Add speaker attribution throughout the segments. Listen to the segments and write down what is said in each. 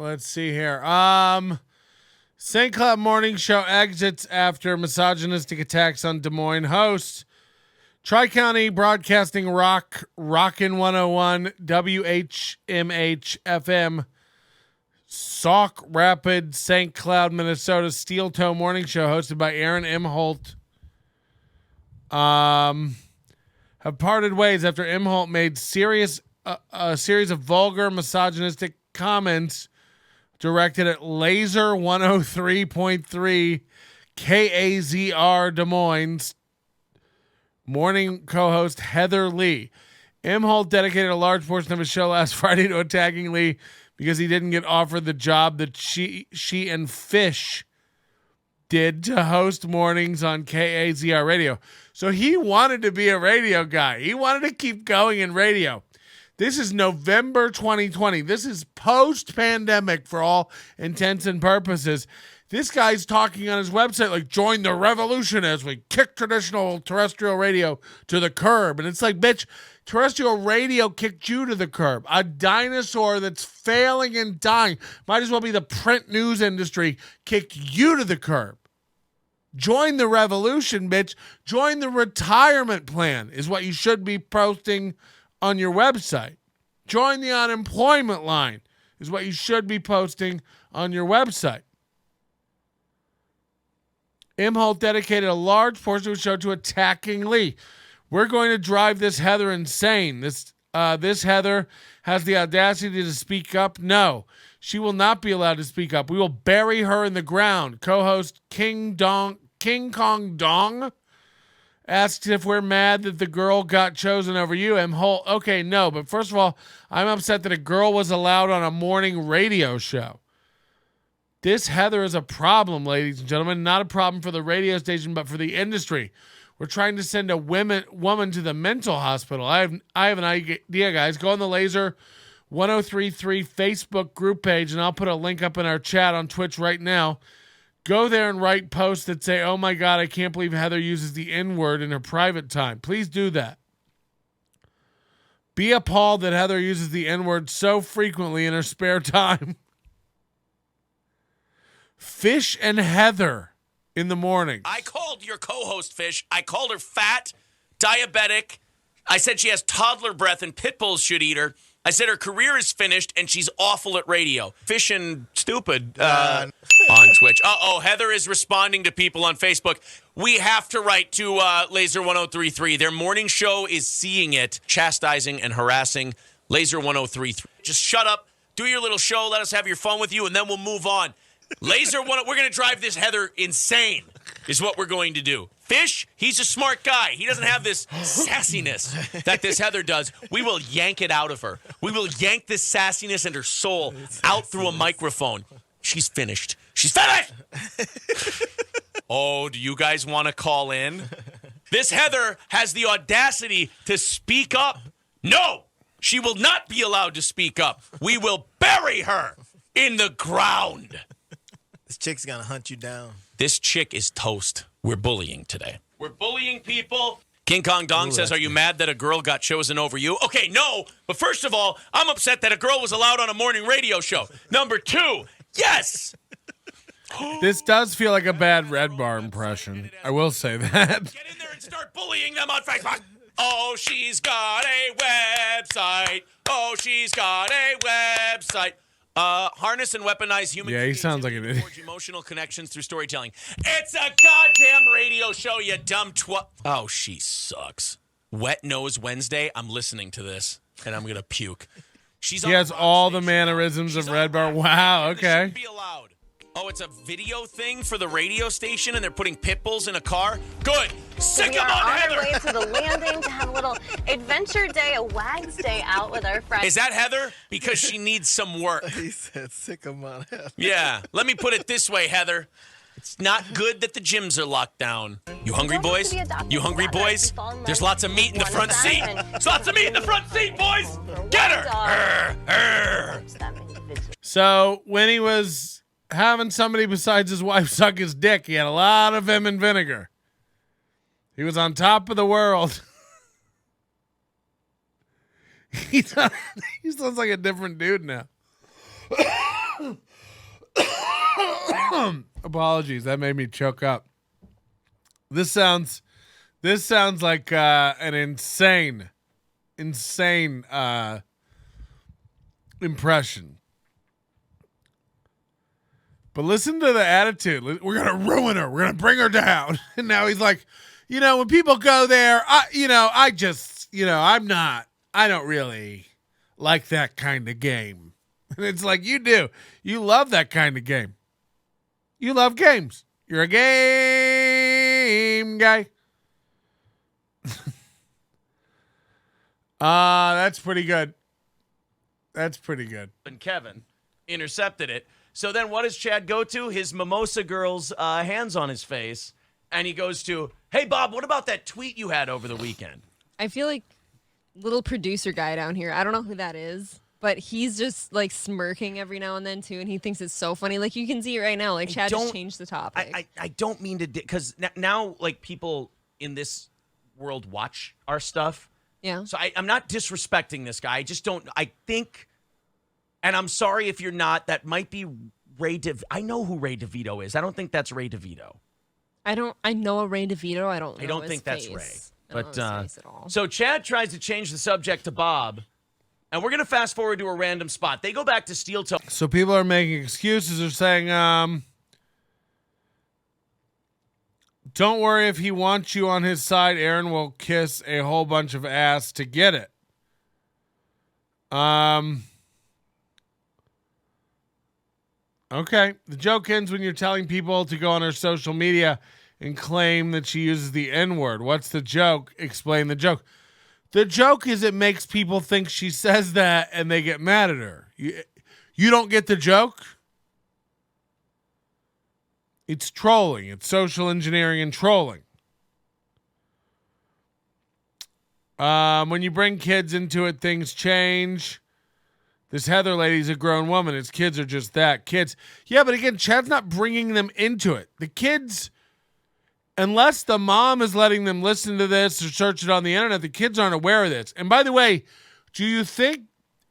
Speaker 1: Let's see here. St. Cloud Morning Show exits after misogynistic attacks on Des Moines host. Tri-County Broadcasting Rockin' 101, WHMH FM, Sauk Rapid, St. Cloud, Minnesota, Steel Toe Morning Show hosted by Aaron Imholte. Have parted ways after Imholte made a series of vulgar, misogynistic comments directed at Laser 103.3 KAZR Des Moines morning co-host Heather Lee. Imholte dedicated a large portion of his show last Friday to attacking Lee because he didn't get offered the job that she and Fish did to host mornings on KAZR radio. So he wanted to be a radio guy. He wanted to keep going in radio. This is November 2020. This is post-pandemic for all intents and purposes. This guy's talking on his website like, join the revolution as we kick traditional terrestrial radio to the curb. And it's like, bitch, terrestrial radio kicked you to the curb. A dinosaur that's failing and dying, might as well be the print news industry, kicked you to the curb. Join the revolution, bitch. Join the retirement plan is what you should be posting on your website. Join the unemployment line is what you should be posting on your website. Imholte dedicated a large portion of the show to attacking Lee. We're going to drive this Heather insane. This Heather has the audacity to speak up. No, she will not be allowed to speak up. We will bury her in the ground. Co-host King Kong Dong asks if we're mad that the girl got chosen over you. Imholte, okay, no, but first of all, I'm upset that a girl was allowed on a morning radio show. This Heather is a problem, ladies and gentlemen. Not a problem for the radio station, but for the industry. We're trying to send a woman to the mental hospital. I have an idea, guys. Go on the Laser 1033 Facebook group page, and I'll put a link up in our chat on Twitch right now. Go there and write posts that say, oh my God, I can't believe Heather uses the N-word in her private time. Please do that. Be appalled that Heather uses the N-word so frequently in her spare time. Fish and Heather in the morning.
Speaker 2: I called your co-host, Fish. I called her fat, diabetic. I said she has toddler breath and pit bulls should eat her. I said her career is finished and she's awful at radio. Fish and stupid on Twitch. Heather is responding to people on Facebook. We have to write to Laser 1033. Their morning show is seeing it, chastising and harassing Laser 1033. Just shut up, do your little show, let us have your fun with you, and then we'll move on. Laser, we're going to drive this Heather insane is what we're going to do. Fish, he's a smart guy. He doesn't have this sassiness that this Heather does. We will yank it out of her. We will yank this sassiness and her soul out through a microphone. She's finished. She's finished! Oh, do you guys want to call in? This Heather has the audacity to speak up. No, she will not be allowed to speak up. We will bury her in the ground.
Speaker 3: This chick's gonna hunt you down.
Speaker 2: This chick is toast. We're bullying today. We're bullying people. King Kong Dong says, are you mad that a girl got chosen over you? Okay, no. But first of all, I'm upset that a girl was allowed on a morning radio show. Number two, yes.
Speaker 1: This does feel like a bad Red Bar impression. I will say that.
Speaker 2: Get in there and start bullying them on Facebook. Oh, she's got a website. Oh, she's got a website. Harness and weaponize human.
Speaker 1: Yeah, he sounds like an idiot.
Speaker 2: Forge emotional connections through storytelling. It's a goddamn radio show, you dumb twat. Oh, she sucks. Wet Nose Wednesday. I'm listening to this, and I'm gonna puke. She
Speaker 1: has all the mannerisms of Red Bar. Wow. Okay.
Speaker 2: Be allowed. Oh, it's a video thing for the radio station, and they're putting pit bulls in a car? Good. Sick them on, Heather.
Speaker 4: We are on our way to the landing to have a little adventure day, a WAG's day out with our friends.
Speaker 2: Is that Heather? Because she needs some work.
Speaker 3: He said sick them on Heather.
Speaker 2: Yeah. Let me put it this way, Heather. It's not good that the gyms are locked down. You hungry, boys? You hungry, boys? There's lots of meat in the front seat. There's lots of meat in the front seat, boys. Get her.
Speaker 1: So when he was having somebody besides his wife suck his dick, he had a lot of vim and vinegar. He was on top of the world. He sounds like a different dude now. Apologies, that made me choke up. This sounds like an insane impression. But listen to the attitude. We're gonna ruin her. We're gonna bring her down. And now he's like, when people go there, I don't really like that kind of game. And it's like, you do. You love that kind of game. You love games. You're a game guy. That's pretty good. That's pretty good.
Speaker 2: And Kevin intercepted it. So then what does Chad go to? His mimosa girl's hands on his face. And he goes to, hey, Bob, what about that tweet you had over the weekend?
Speaker 5: I feel like little producer guy down here. I don't know who that is, but he's just like smirking every now and then too, and he thinks it's so funny. Like you can see it right now. Like Chad just changed the topic.
Speaker 2: I don't mean to, because now like people in this world watch our stuff.
Speaker 5: Yeah.
Speaker 2: So I'm not disrespecting this guy. I just don't. I think, and I'm sorry if you're not. That might be I know who Ray DeVito is. I don't think that's Ray DeVito.
Speaker 5: I know a Ray DeVito. I don't
Speaker 2: think
Speaker 5: his
Speaker 2: that's
Speaker 5: face.
Speaker 2: Ray.
Speaker 5: I don't
Speaker 2: But
Speaker 5: know his face at all.
Speaker 2: so Chad tries to change the subject to Bob, and we're gonna fast forward to a random spot. They go back to Steel Toe.
Speaker 1: So people are making excuses. They're saying, don't worry, if he wants you on his side, Aaron will kiss a whole bunch of ass to get it. Okay. The joke ends when you're telling people to go on her social media and claim that she uses the N-word. What's the joke? Explain the joke. The joke is it makes people think she says that and they get mad at her. You don't get the joke? It's trolling. It's social engineering and trolling. When you bring kids into it, things change. This Heather lady's a grown woman. His kids are just that. Kids. Yeah, but again, Chad's not bringing them into it. The kids, unless the mom is letting them listen to this or search it on the internet, the kids aren't aware of this. And by the way, do you think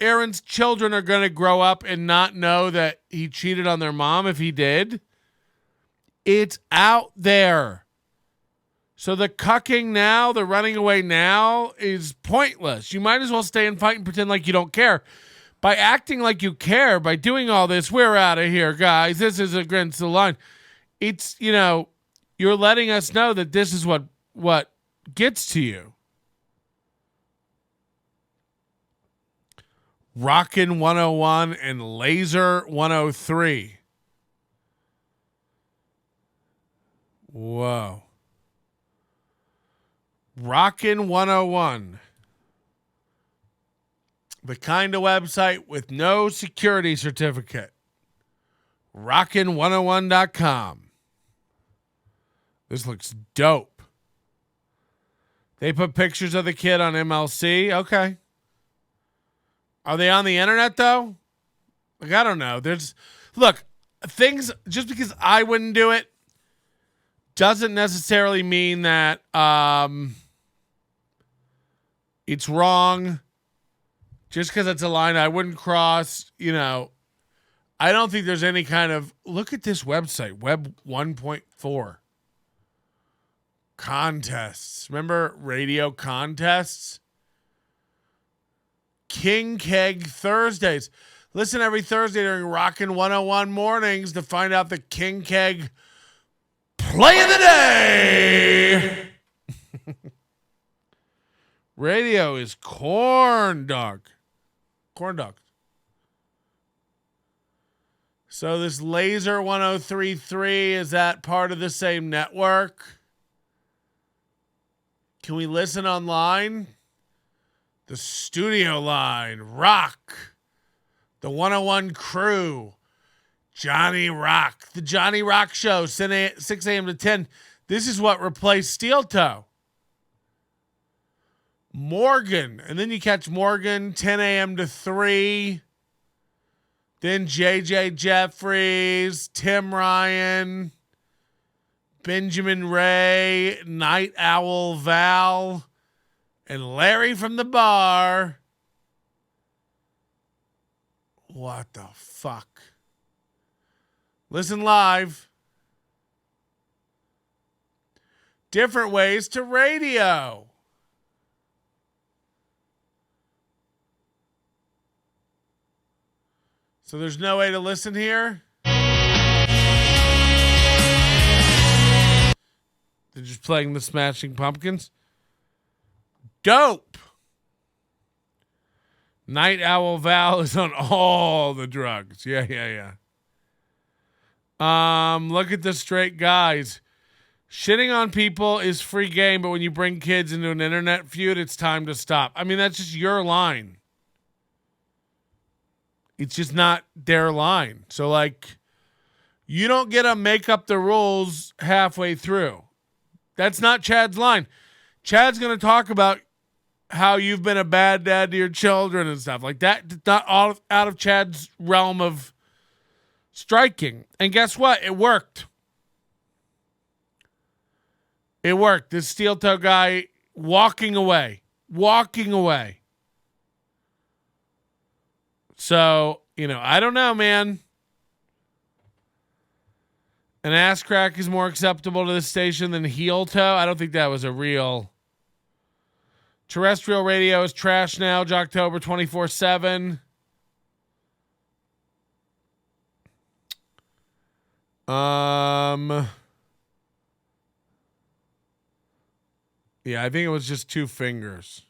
Speaker 1: Aaron's children are going to grow up and not know that he cheated on their mom if he did? It's out there. So the cucking now, the running away now is pointless. You might as well stay and fight and pretend like you don't care. By acting like you care, by doing all this, we're out of here, guys. This is against the line. It's, you're letting us know that this is what gets to you. Rockin' 101 and Laser 103. Whoa. Rockin' 101. The kind of website with no security certificate. Rockin101.com. This looks dope. They put pictures of the kid on MLC. Okay. Are they on the internet though? Like, I don't know. Look, things, just because I wouldn't do it doesn't necessarily mean that it's wrong. Just because it's a line I wouldn't cross, I don't think there's any kind of, look at this website, Web 1.4. Contests. Remember radio contests? King Keg Thursdays. Listen every Thursday during Rockin' 101 mornings to find out the King Keg play of the day. Radio is corn dog. Corn dogs. So this Laser 1033, is that part of the same network? Can we listen online? The studio line, Rock. The 101 crew, Johnny Rock. The Johnny Rock Show, 6 a.m. to 10. This is what replaced Steel Toe. Morgan, and then you catch Morgan 10 a.m. to 3. Then JJ Jeffries, Tim Ryan, Benjamin Ray, Night Owl Val, and Larry from the bar. What the fuck? Listen live. Different ways to radio. So there's no way to listen here? They're just playing the Smashing Pumpkins? Dope. Night Owl Val is on all the drugs. Yeah. Look at the straight guys. Shitting on people is free game, but when you bring kids into an internet feud, it's time to stop. I mean, that's just your line. It's just not their line. So, like, you don't get to make up the rules halfway through. That's not Chad's line. Chad's going to talk about how you've been a bad dad to your children and stuff like that. It's not all out of Chad's realm of striking. And guess what? It worked. It worked. This steel toe guy walking away. So, I don't know, man. An ass crack is more acceptable to this station than heel toe. I don't think that was a real. Terrestrial radio is trash now. Jocktober 24/7. Yeah, I think it was just 2 fingers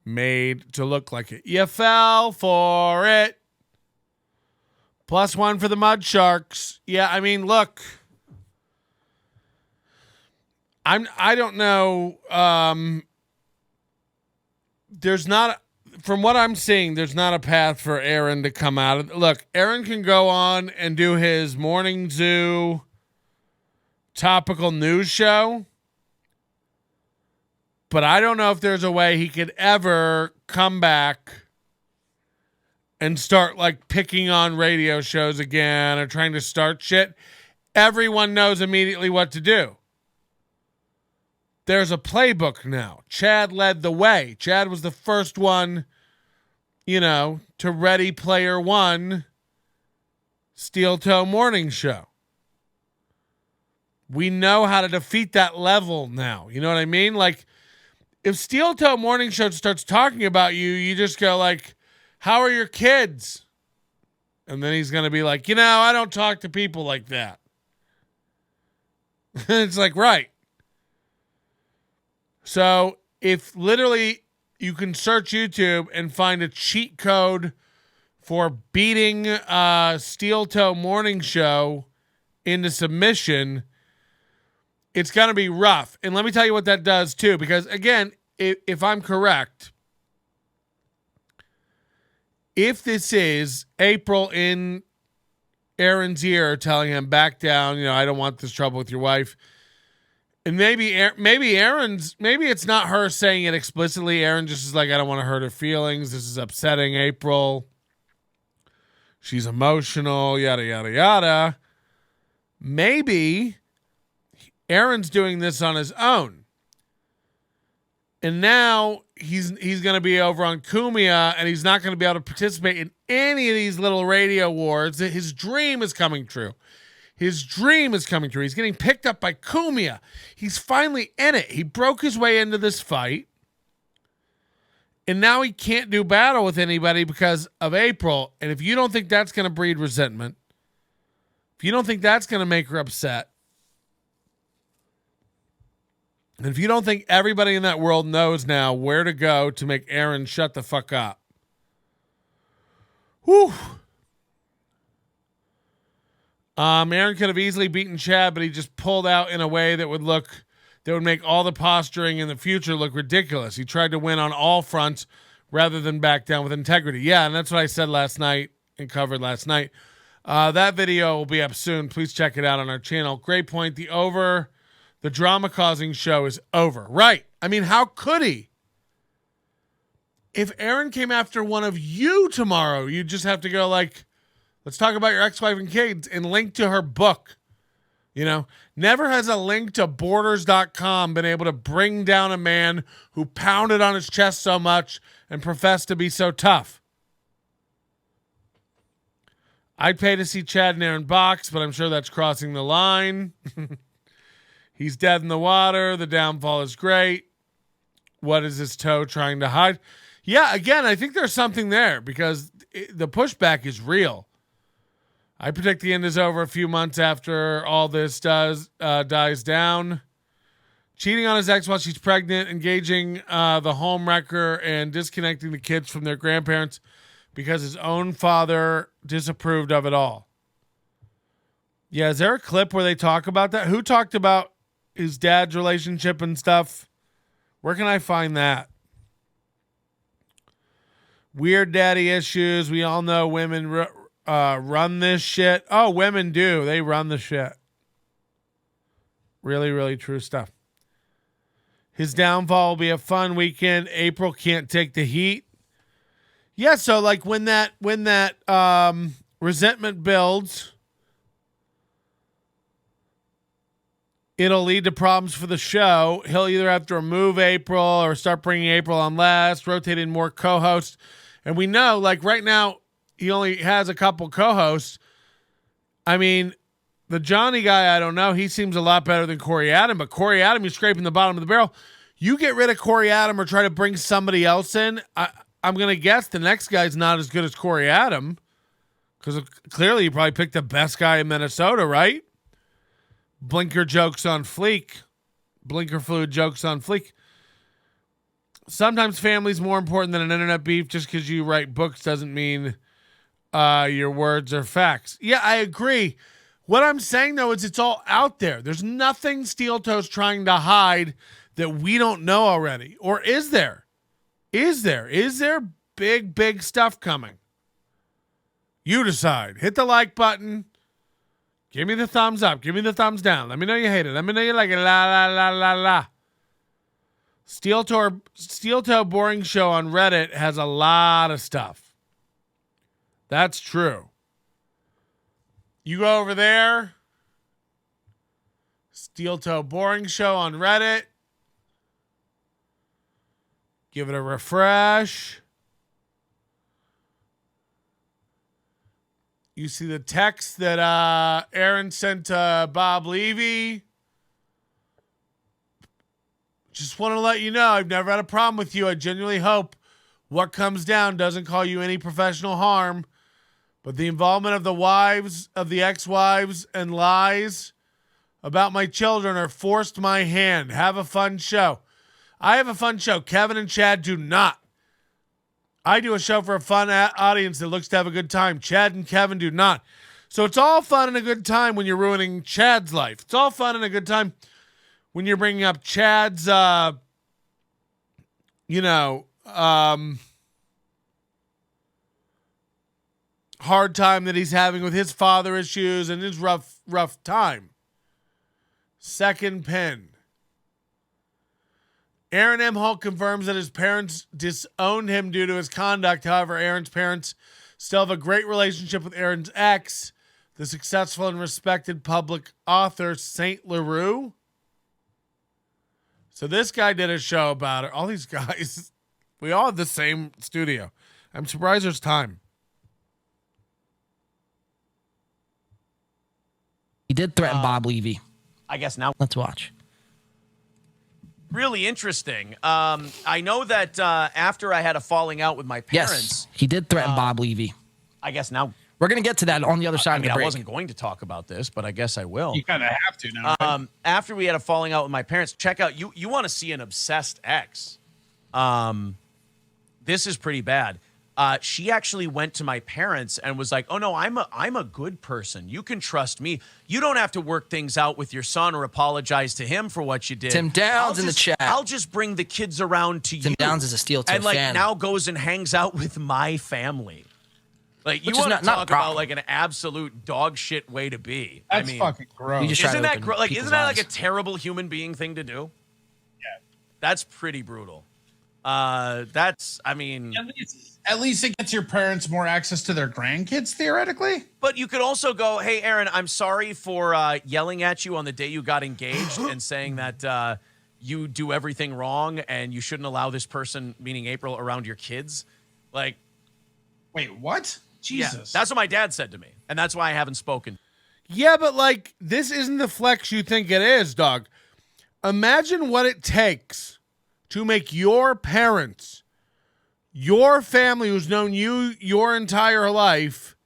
Speaker 1: made to look like it. You fell for it. +1 for the Mud Sharks. Yeah, I mean, look. I don't know. There's not, from what I'm seeing, there's not a path for Aaron to come out of. Look, Aaron can go on and do his morning zoo topical news show. But I don't know if there's a way he could ever come back and start like picking on radio shows again or trying to start shit. Everyone knows immediately what to do. There's a playbook now. Chad led the way. Chad was the first one, to Ready Player One Steel Toe Morning Show. We know how to defeat that level now. You know what I mean? Like, if Steel Toe Morning Show starts talking about you, you just go like, how are your kids? And then he's going to be like, I don't talk to people like that. It's like, right. So if literally you can search YouTube and find a cheat code for beating Steel Toe Morning Show into submission, it's going to be rough. And let me tell you what that does too, because again, if I'm correct, if this is April in Aaron's ear telling him back down, I don't want this trouble with your wife. And maybe it's not her saying it explicitly. Aaron just is like, I don't want to hurt her feelings. This is upsetting April. She's emotional, yada, yada, yada. Maybe Aaron's doing this on his own. And now he's going to be over on Kumia and he's not going to be able to participate in any of these little radio wars. His dream is coming true. He's getting picked up by Kumia. He's finally in it. He broke his way into this fight. And now he can't do battle with anybody because of April. And if you don't think that's going to breed resentment, if you don't think that's going to make her upset, and if you don't think everybody in that world knows now where to go to make Aaron shut the fuck up. Whew. Aaron could have easily beaten Chad, but he just pulled out in a way that would make all the posturing in the future look ridiculous. He tried to win on all fronts rather than back down with integrity. Yeah, and that's what I said last night and covered last night. That video will be up soon. Please check it out on our channel. Great point. The drama-causing show is over. Right. I mean, how could he? If Aaron came after one of you tomorrow, you'd just have to go like, let's talk about your ex-wife and kids and link to her book. Never has a link to borders.com been able to bring down a man who pounded on his chest so much and professed to be so tough. I'd pay to see Chad and Aaron box, but I'm sure that's crossing the line. He's dead in the water. The downfall is great. What is his toe trying to hide? Yeah, again, I think there's something there because the pushback is real. I predict the end is over a few months after all this dies down. Cheating on his ex while she's pregnant, engaging the home wrecker, and disconnecting the kids from their grandparents because his own father disapproved of it all. Yeah, is there a clip where they talk about that? Who talked about his dad's relationship and stuff? Where can I find that? Weird daddy issues. We all know women run this shit. Oh, women do. They run the shit. Really, really true stuff. His downfall will be a fun weekend. April can't take the heat. Yeah, so like when that resentment builds, it'll lead to problems for the show. He'll either have to remove April or start bringing April on last, rotate in more co-hosts. And we know, like right now, he only has a couple co-hosts. I mean, the Johnny guy, I don't know. He seems a lot better than Corey Adam, but Corey Adam, you're scraping the bottom of the barrel. You get rid of Corey Adam or try to bring somebody else in, I'm going to guess the next guy's not as good as Corey Adam because clearly you probably picked the best guy in Minnesota, right? Blinker jokes on fleek. Blinker fluid jokes on fleek. Sometimes family's more important than an internet beef. Just because you write books doesn't mean your words are facts. Yeah, I agree. What I'm saying, though, is it's all out there. There's nothing Steel Toe's trying to hide that we don't know already. Or is there? Is there big, big stuff coming? You decide. Hit the like button. Give me the thumbs up. Give me the thumbs down. Let me know you hate it. Let me know you like it. La, la, la, la, la. Steel Toe Boring Show on Reddit has a lot of stuff. That's true. You go over there. Steel Toe Boring Show on Reddit. Give it a refresh. You see the text that Aaron sent to Bob Levy. Just want to let you know, I've never had a problem with you. I genuinely hope what comes down doesn't cause you any professional harm. But the involvement of the wives, of the ex-wives, and lies about my children are forced my hand. Have a fun show. I have a fun show. Kevin and Chad do not. I do a show for a fun audience that looks to have a good time. Chad and Kevin do not. So it's all fun and a good time when you're ruining Chad's life. It's all fun and a good time when you're bringing up Chad's, hard time that he's having with his father issues and his rough time. Second pin. Aaron Imholte confirms that his parents disowned him due to his conduct. However, Aaron's parents still have a great relationship with Aaron's ex, the successful and respected public author Saint LaRue. So this guy did a show about it. All these guys, we all have the same studio. I'm surprised there's time.
Speaker 6: He did threaten Bob Levy.
Speaker 2: I guess now.
Speaker 6: Let's watch.
Speaker 2: Really interesting. I know that after I had a falling out with my parents.
Speaker 6: Yes, he did threaten Bob Levy.
Speaker 2: I guess now.
Speaker 6: We're going to get to that on the other side of the break.
Speaker 2: I wasn't going to talk about this, but I guess I will.
Speaker 7: You kind of have to now. Right?
Speaker 2: After we had a falling out with my parents, check out, you want to see an obsessed ex. This is pretty bad. She actually went to my parents and was like, "Oh no, I'm a good person. You can trust me. You don't have to work things out with your son or apologize to him for what you did."
Speaker 6: Tim Downs in the chat.
Speaker 2: I'll just bring the kids around to you.
Speaker 6: Tim Downs is a Steel Toe
Speaker 2: and like
Speaker 6: fan.
Speaker 2: now goes and hangs out with my family. Like you
Speaker 6: Which is
Speaker 2: want to
Speaker 6: not a
Speaker 2: talk about
Speaker 6: problem.
Speaker 2: like an absolute dog shit way to be.
Speaker 7: That's
Speaker 2: I mean,
Speaker 7: fucking gross.
Speaker 6: You just try
Speaker 2: isn't
Speaker 6: to
Speaker 2: that
Speaker 6: look in
Speaker 2: like
Speaker 6: people's
Speaker 2: isn't that like a
Speaker 6: eyes.
Speaker 2: terrible human being thing to do?
Speaker 7: Yeah.
Speaker 2: That's pretty brutal. That's I mean.
Speaker 7: At least it gets your parents more access to their grandkids, theoretically.
Speaker 2: But you could also go, "Hey, Aaron, I'm sorry for yelling at you on the day you got engaged and saying that you do everything wrong and you shouldn't allow this person, meaning April, around your kids." Like,
Speaker 7: Wait, what? Jesus.
Speaker 2: That's what my dad said to me, and that's why I haven't spoken.
Speaker 1: Yeah, but like, this isn't the flex you think it is, dog. Imagine what it takes to make your parents, your family who's known you your entire life,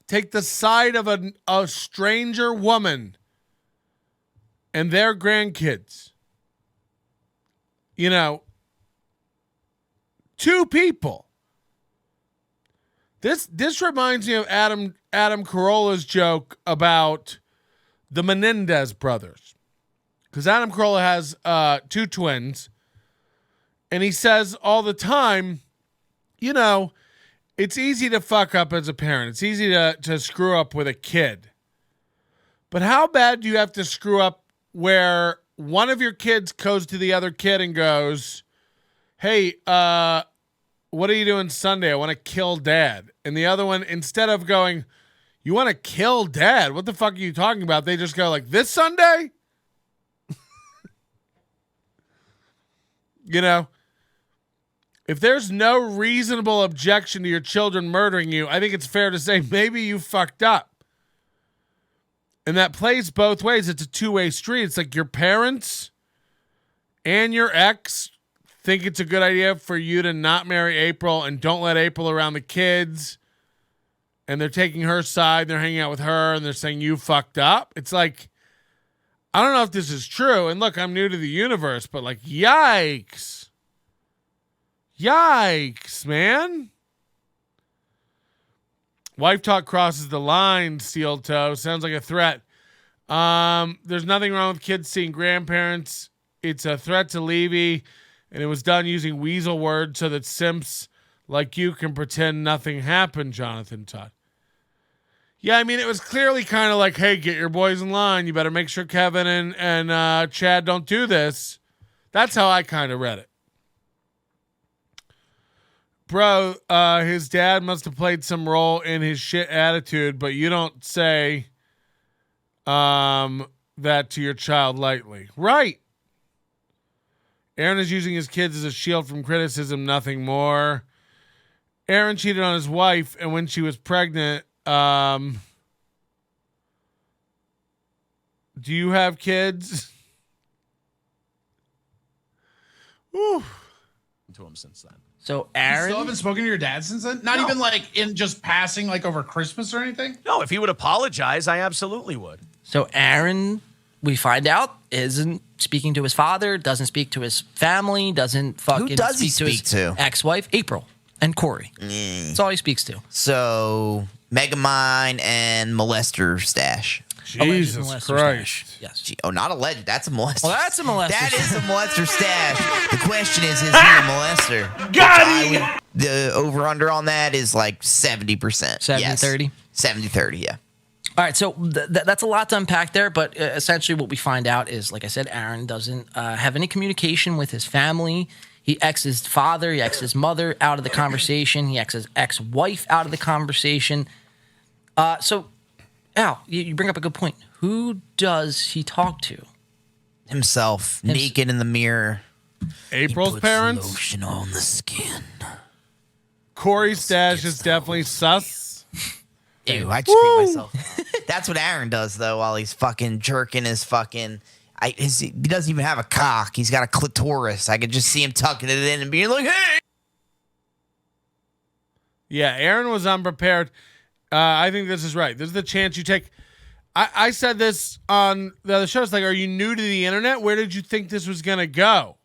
Speaker 1: take the side of a stranger woman and their grandkids. You know, two people. This reminds me of Adam Carolla's joke about the Menendez brothers. Because Adam Carolla has two twins. And he says all the time, you know, it's easy to fuck up as a parent. It's easy to screw up with a kid. But how bad do you have to screw up where one of your kids goes to the other kid and goes, hey, what are you doing Sunday? I want to kill dad. And the other one, instead of going, you want to kill dad? What the fuck are you talking about? They just go like, this Sunday? You know, if there's no reasonable objection to your children murdering you, I think it's fair to say maybe you fucked up. And that plays both ways. It's a two-way street. It's like your parents and your ex think it's a good idea for you to not marry April and don't let April around the kids. And they're taking her side. They're hanging out with her and they're saying you fucked up. It's like, I don't know if this is true. And look, I'm new to the universe, but like, yikes. Yikes, man. Wife talk crosses the line, steel toe. Sounds like a threat. There's nothing wrong with kids seeing grandparents. It's a threat to Levy, and it was done using weasel words so that simps like you can pretend nothing happened, Jonathan Todd. Yeah, I mean, it was clearly kind of like, hey, get your boys in line. You better make sure Kevin and Chad don't do this. That's how I kind of read it. Bro, his dad must have played some role in his shit attitude, but you don't say that to your child lightly. Right. Aaron is using his kids as a shield from criticism, nothing more. Aaron cheated on his wife, and when she was pregnant, do you have kids? Whew.
Speaker 2: To him since then.
Speaker 6: So
Speaker 7: You
Speaker 6: Aaron,
Speaker 7: still haven't spoken to your dad since then? Not even like in just passing, like over Christmas or anything?
Speaker 2: No, if he would apologize, I absolutely would.
Speaker 6: So Aaron, we find out, isn't speaking to his father, doesn't speak to his family, doesn't fucking
Speaker 8: does he
Speaker 6: speak
Speaker 8: speak
Speaker 6: his
Speaker 8: to?
Speaker 6: ex-wife, April, and Corey. That's all he speaks to.
Speaker 8: So, Megamind and molester stash.
Speaker 1: Jesus
Speaker 6: Alleged molester
Speaker 1: Christ.
Speaker 6: stash. Yes.
Speaker 8: Gee, oh, not alleged. That's a molester.
Speaker 6: Well, that's a molester
Speaker 8: That is
Speaker 6: stash.
Speaker 8: a molester stash. The question is he a molester?
Speaker 1: Got him!
Speaker 8: The over-under on that is like 70%.
Speaker 6: 70-30?
Speaker 8: 70-30, yeah.
Speaker 6: All right, so that's a lot to unpack there, but essentially what we find out is, like I said, Aaron doesn't have any communication with his family. He X's his father, he X's his mother out of the conversation, he X's his ex-wife out of the conversation. So, Al, you bring up a good point. Who does he talk to?
Speaker 8: Himself, naked in the mirror.
Speaker 1: April's
Speaker 8: Puts
Speaker 1: parents?
Speaker 8: lotion on the skin.
Speaker 1: Corey's stash is definitely sus.
Speaker 8: Ew, I just screwed myself. That's what Aaron does, though, while he's fucking jerking his fucking... he doesn't even have a cock. He's got a clitoris. I could just see him tucking it in and being like, hey!
Speaker 1: Yeah, Aaron was unprepared. I think this is right. This is the chance you take. I said this on the other show. It's like, are you new to the internet? Where did you think this was going to go?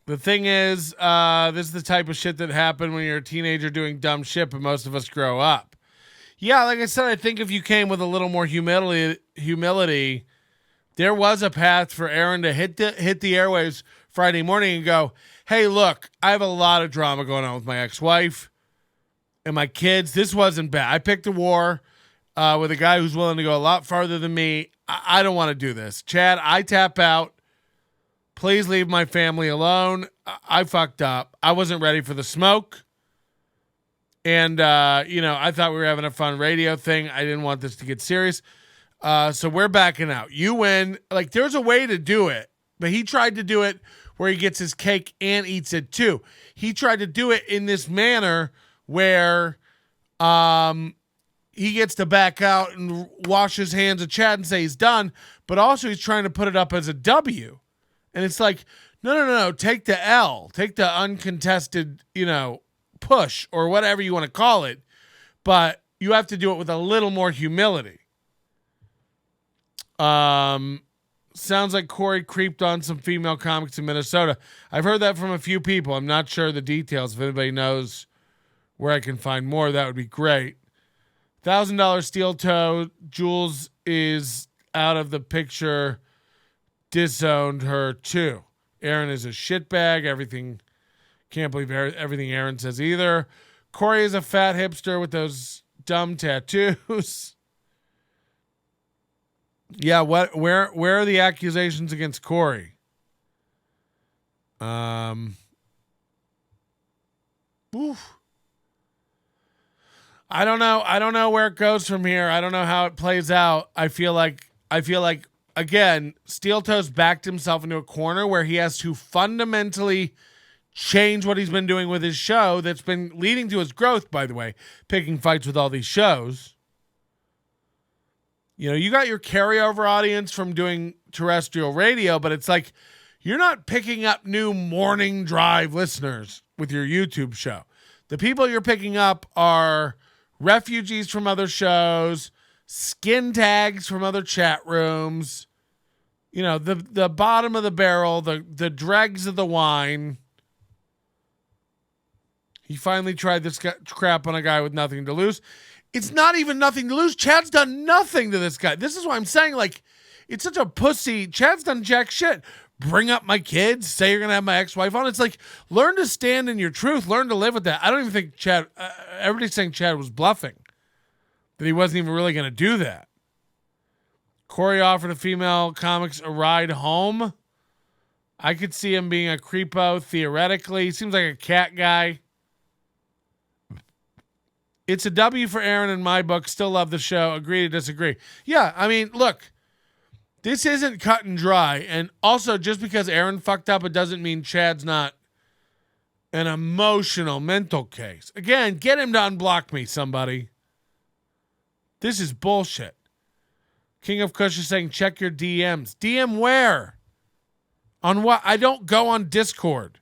Speaker 1: The thing is, this is the type of shit that happened when you're a teenager doing dumb shit, but most of us grow up. Yeah, like I said, I think if you came with a little more humility, there was a path for Aaron to hit the airwaves Friday morning and go, hey, look, I have a lot of drama going on with my ex-wife and my kids. This wasn't bad. I picked a war with a guy who's willing to go a lot farther than me. I don't want to do this. Chad, I tap out. Please leave my family alone. I fucked up. I wasn't ready for the smoke. And, I thought we were having a fun radio thing. I didn't want this to get serious. So we're backing out. You win. Like, there's a way to do it. But he tried to do it where he gets his cake and eats it too. He tried to do it in this manner where he gets to back out and wash his hands of Chad and say he's done, but also he's trying to put it up as a W. And it's like, no. Take the L. Take the uncontested, push or whatever you want to call it. But you have to do it with a little more humility. Sounds like Corey creeped on some female comics in Minnesota. I've heard that from a few people. I'm not sure the details. If anybody knows where I can find more, that would be great. $1,000 steel toe. Jules is out of the picture. Disowned her too. Aaron is a shitbag. Everything. Can't believe everything Aaron says either. Corey is a fat hipster with those dumb tattoos. Yeah, where are the accusations against Corey? Oof. I don't know where it goes from here. I don't know how it plays out. I feel like again, Steel Toes backed himself into a corner where he has to fundamentally change what he's been doing with his show that's been leading to his growth, by the way, picking fights with all these shows. You got your carryover audience from doing terrestrial radio, but it's like you're not picking up new morning drive listeners with your YouTube show. The people you're picking up are refugees from other shows, skin tags from other chat rooms, the bottom of the barrel, the dregs of the wine. He finally tried this crap on a guy with nothing to lose. It's not even nothing to lose. Chad's done nothing to this guy. This is why I'm saying, it's such a pussy. Chad's done jack shit. Bring up my kids. Say you're going to have my ex-wife on. It's like, learn to stand in your truth. Learn to live with that. I don't even think Chad, everybody's saying Chad was bluffing. That he wasn't even really going to do that. Corey offered a female comics a ride home. I could see him being a creepo, theoretically. He seems like a cat guy. It's a W for Aaron in my book. Still love the show. Agree to disagree. Yeah, I mean, look, this isn't cut and dry. And also, just because Aaron fucked up, it doesn't mean Chad's not an emotional mental case. Again, get him to unblock me, somebody. This is bullshit. King of Kush is saying, check your DMs. DM where? On what? I don't go on Discord.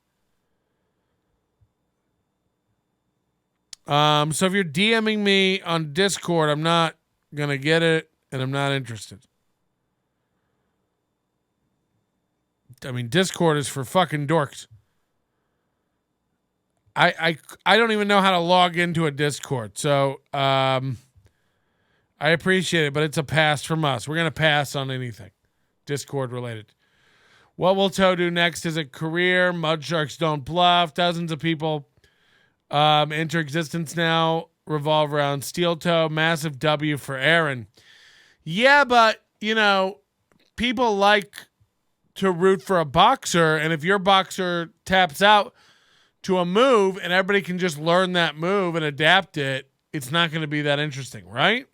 Speaker 1: So if you're DMing me on Discord, I'm not going to get it and I'm not interested. I mean, Discord is for fucking dorks. I don't even know how to log into a Discord. So, I appreciate it, but it's a pass from us. We're going to pass on anything Discord related. What will Toe do next? Is a career. Mud Sharks don't bluff. Dozens of people enter existence now, revolve around Steel Toe. Massive W for Aaron. Yeah, but, people like to root for a boxer, and if your boxer taps out to a move and everybody can just learn that move and adapt it, it's not going to be that interesting, right?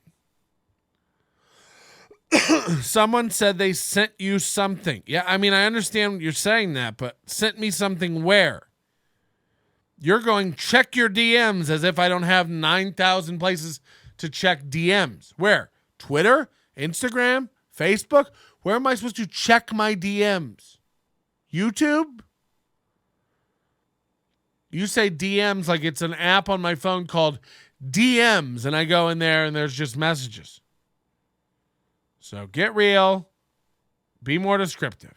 Speaker 1: Someone said they sent you something. Yeah, I mean, I understand you're saying that, but sent me something where? You're going, check your DMs as if I don't have 9,000 places to check DMs. Where? Twitter? Instagram? Facebook? Where am I supposed to check my DMs? YouTube? You say DMs like it's an app on my phone called DMs, and I go in there and there's just messages. So get real. Be more descriptive.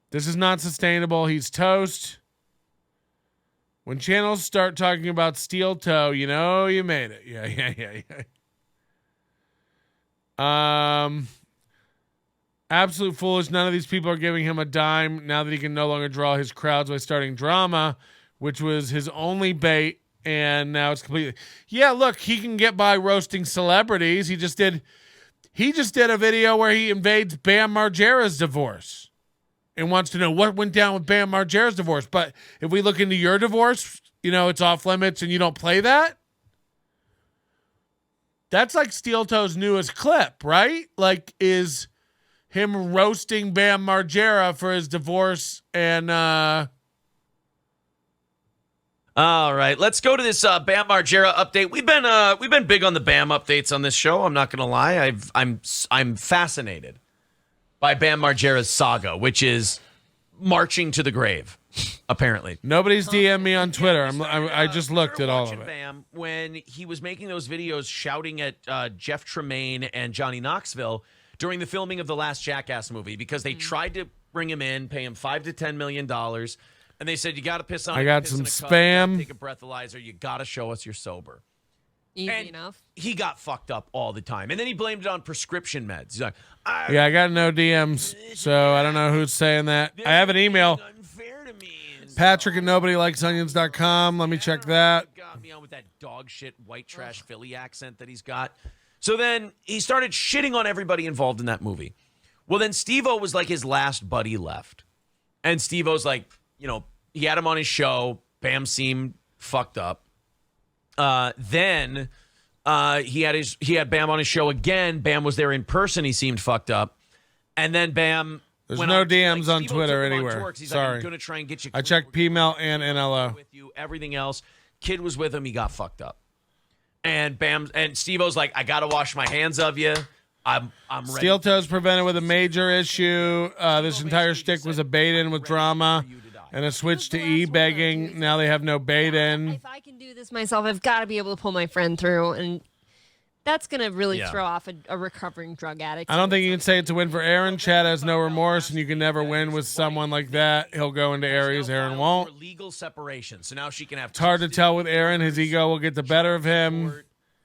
Speaker 1: This is not sustainable. He's toast. When channels start talking about Steel Toe, you know you made it. Yeah. Absolute foolish. None of these people are giving him a dime now that he can no longer draw his crowds by starting drama, which was his only bait, and now it's completely... Yeah, look, he can get by roasting celebrities. He just did a video where he invades Bam Margera's divorce and wants to know what went down with Bam Margera's divorce. But if we look into your divorce, it's off limits and you don't play that. That's like Steel Toe's newest clip, right? Like, is him roasting Bam Margera for his divorce and
Speaker 2: All right, let's go to this Bam Margera update. We've been big on the Bam updates on this show. I'm not gonna lie. I'm fascinated by Bam Margera's saga, which is marching to the grave. Apparently,
Speaker 1: nobody's DM me on Twitter. I just looked at all of it.
Speaker 2: Bam when he was making those videos shouting at Jeff Tremaine and Johnny Knoxville during the filming of the last Jackass movie because they tried to bring him in, pay him $5 to $10 million. And they said, you got to piss on it.
Speaker 1: I got
Speaker 2: piss
Speaker 1: some
Speaker 2: in a cup,
Speaker 1: spam.
Speaker 2: Take a breathalyzer. You got to show us you're sober.
Speaker 5: Easy enough.
Speaker 2: He got fucked up all the time. And then he blamed it on prescription meds. He's like,
Speaker 1: Yeah, I got no DMs, so I don't know who's saying that. I have an email.
Speaker 2: Unfair to me.
Speaker 1: Patrick at nobodylikesonions.com. Let me check that.
Speaker 2: Got me on with that dog shit white trash Philly accent that he's got. So then he started shitting on everybody involved in that movie. Well, then Steve-O was like his last buddy left. And Steve-O's like, he had him on his show. Bam seemed fucked up. Then he had Bam on his show again. Bam was there in person. He seemed fucked up. And then Bam.
Speaker 1: There's no DMs on Twitter
Speaker 2: took him
Speaker 1: anywhere.
Speaker 2: tour 'cause he's
Speaker 1: Sorry.
Speaker 2: like, I'm gonna try and get you.
Speaker 1: I checked PMail and NLO.
Speaker 2: With you, everything else. Kid was with him. He got fucked up. And Bam and Steve-O's like, I gotta wash my hands of you. I'm ready.
Speaker 1: Steel toes prevented with a major issue. This entire shtick was a bait-in with drama and a switch to e-begging. Now they have no bait-in.
Speaker 5: If I can do this myself, I've got to be able to pull my friend through, and that's going to really throw off a recovering drug addict.
Speaker 1: I don't think you can say it's a win for Aaron. Chad has no remorse, and you can never win with someone like that. He'll go into areas Aaron won't.
Speaker 2: Legal separation, so now she can have.
Speaker 1: It's hard to tell with Aaron. His ego will get the better of him.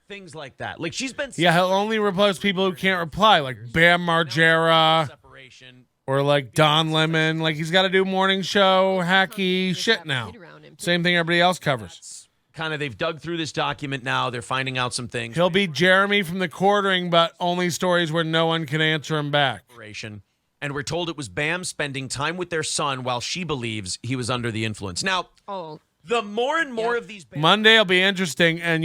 Speaker 2: Things like that. Like she's been.
Speaker 1: Yeah, he'll only reply people who can't reply, like Bam Margera or like Don Lemon. Like he's got to do morning show hacky shit now. Same thing everybody else covers.
Speaker 2: Kind of, they've dug through this document now. They're finding out some things.
Speaker 1: He'll be Jeremy from the quartering, but only stories where no one can answer him back.
Speaker 2: And we're told it was Bam spending time with their son while she believes he was under the influence. Now, the more and more of these
Speaker 1: Monday will be interesting, and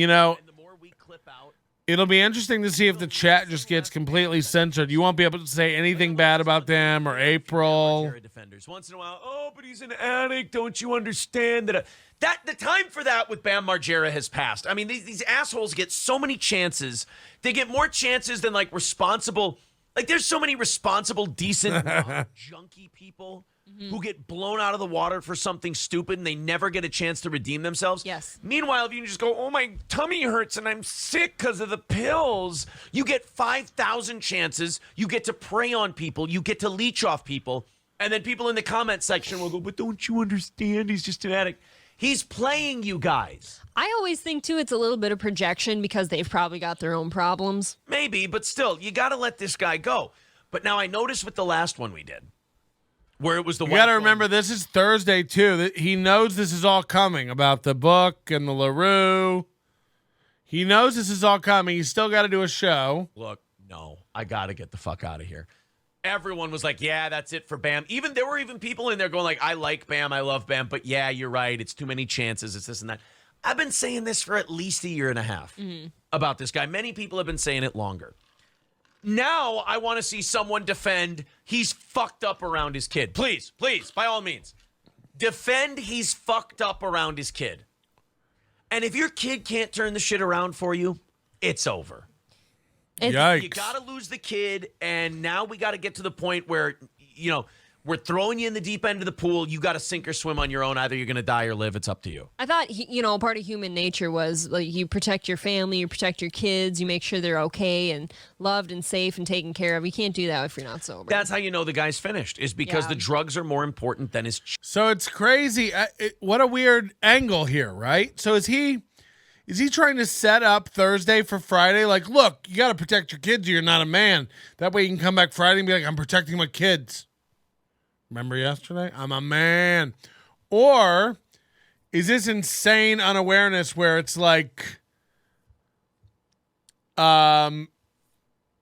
Speaker 1: it'll be interesting to see if the chat just gets completely censored. You won't be able to say anything bad about them or April.
Speaker 2: Defenders. Once in a while, but he's an addict. Don't you understand that? That the time for that with Bam Margera has passed. I mean, these assholes get so many chances. They get more chances than like responsible. Like there's so many responsible, decent, junkie people who get blown out of the water for something stupid and they never get a chance to redeem themselves.
Speaker 5: Yes.
Speaker 2: Meanwhile, if you just go, oh, my tummy hurts and I'm sick because of the pills, you get 5,000 chances. You get to prey on people. You get to leech off people. And then people in the comment section will go, but don't you understand? He's just an addict. He's playing you guys.
Speaker 5: I always think, too, it's a little bit of projection because they've probably got their own problems.
Speaker 2: Maybe, but still, you got to let this guy go. But now I noticed with the last one we did, where it was the
Speaker 1: You got to remember, this is Thursday, too. He knows this is all coming about the book and the LaRue. He knows this is all coming. He's still got to do a show.
Speaker 2: Look, no, I got to get the fuck out of here. Everyone was like, yeah, that's it for Bam. There were even people in there going like, I like Bam, I love Bam, but yeah, you're right. It's too many chances. It's this and that. I've been saying this for at least a year and a half about this guy. Many people have been saying it longer. Now I want to see someone defend he's fucked up around his kid. Please, by all means. Defend he's fucked up around his kid. And if your kid can't turn the shit around for you, it's over.
Speaker 1: Yikes.
Speaker 2: You got to lose the kid, and now we got to get to the point where, we're throwing you in the deep end of the pool. You got to sink or swim on your own. Either you're going to die or live. It's up to you.
Speaker 5: I thought, part of human nature was like you protect your family, you protect your kids, you make sure they're okay and loved and safe and taken care of. You can't do that if you're not sober.
Speaker 2: That's how you know the guy's finished, is because the drugs are more important than his
Speaker 1: So it's crazy. What a weird angle here, right? So is he trying to set up Thursday for Friday? Like, look, you got to protect your kids or you're not a man. That way you can come back Friday and be like, I'm protecting my kids. Remember yesterday? I'm a man. Or is this insane unawareness where it's like, you got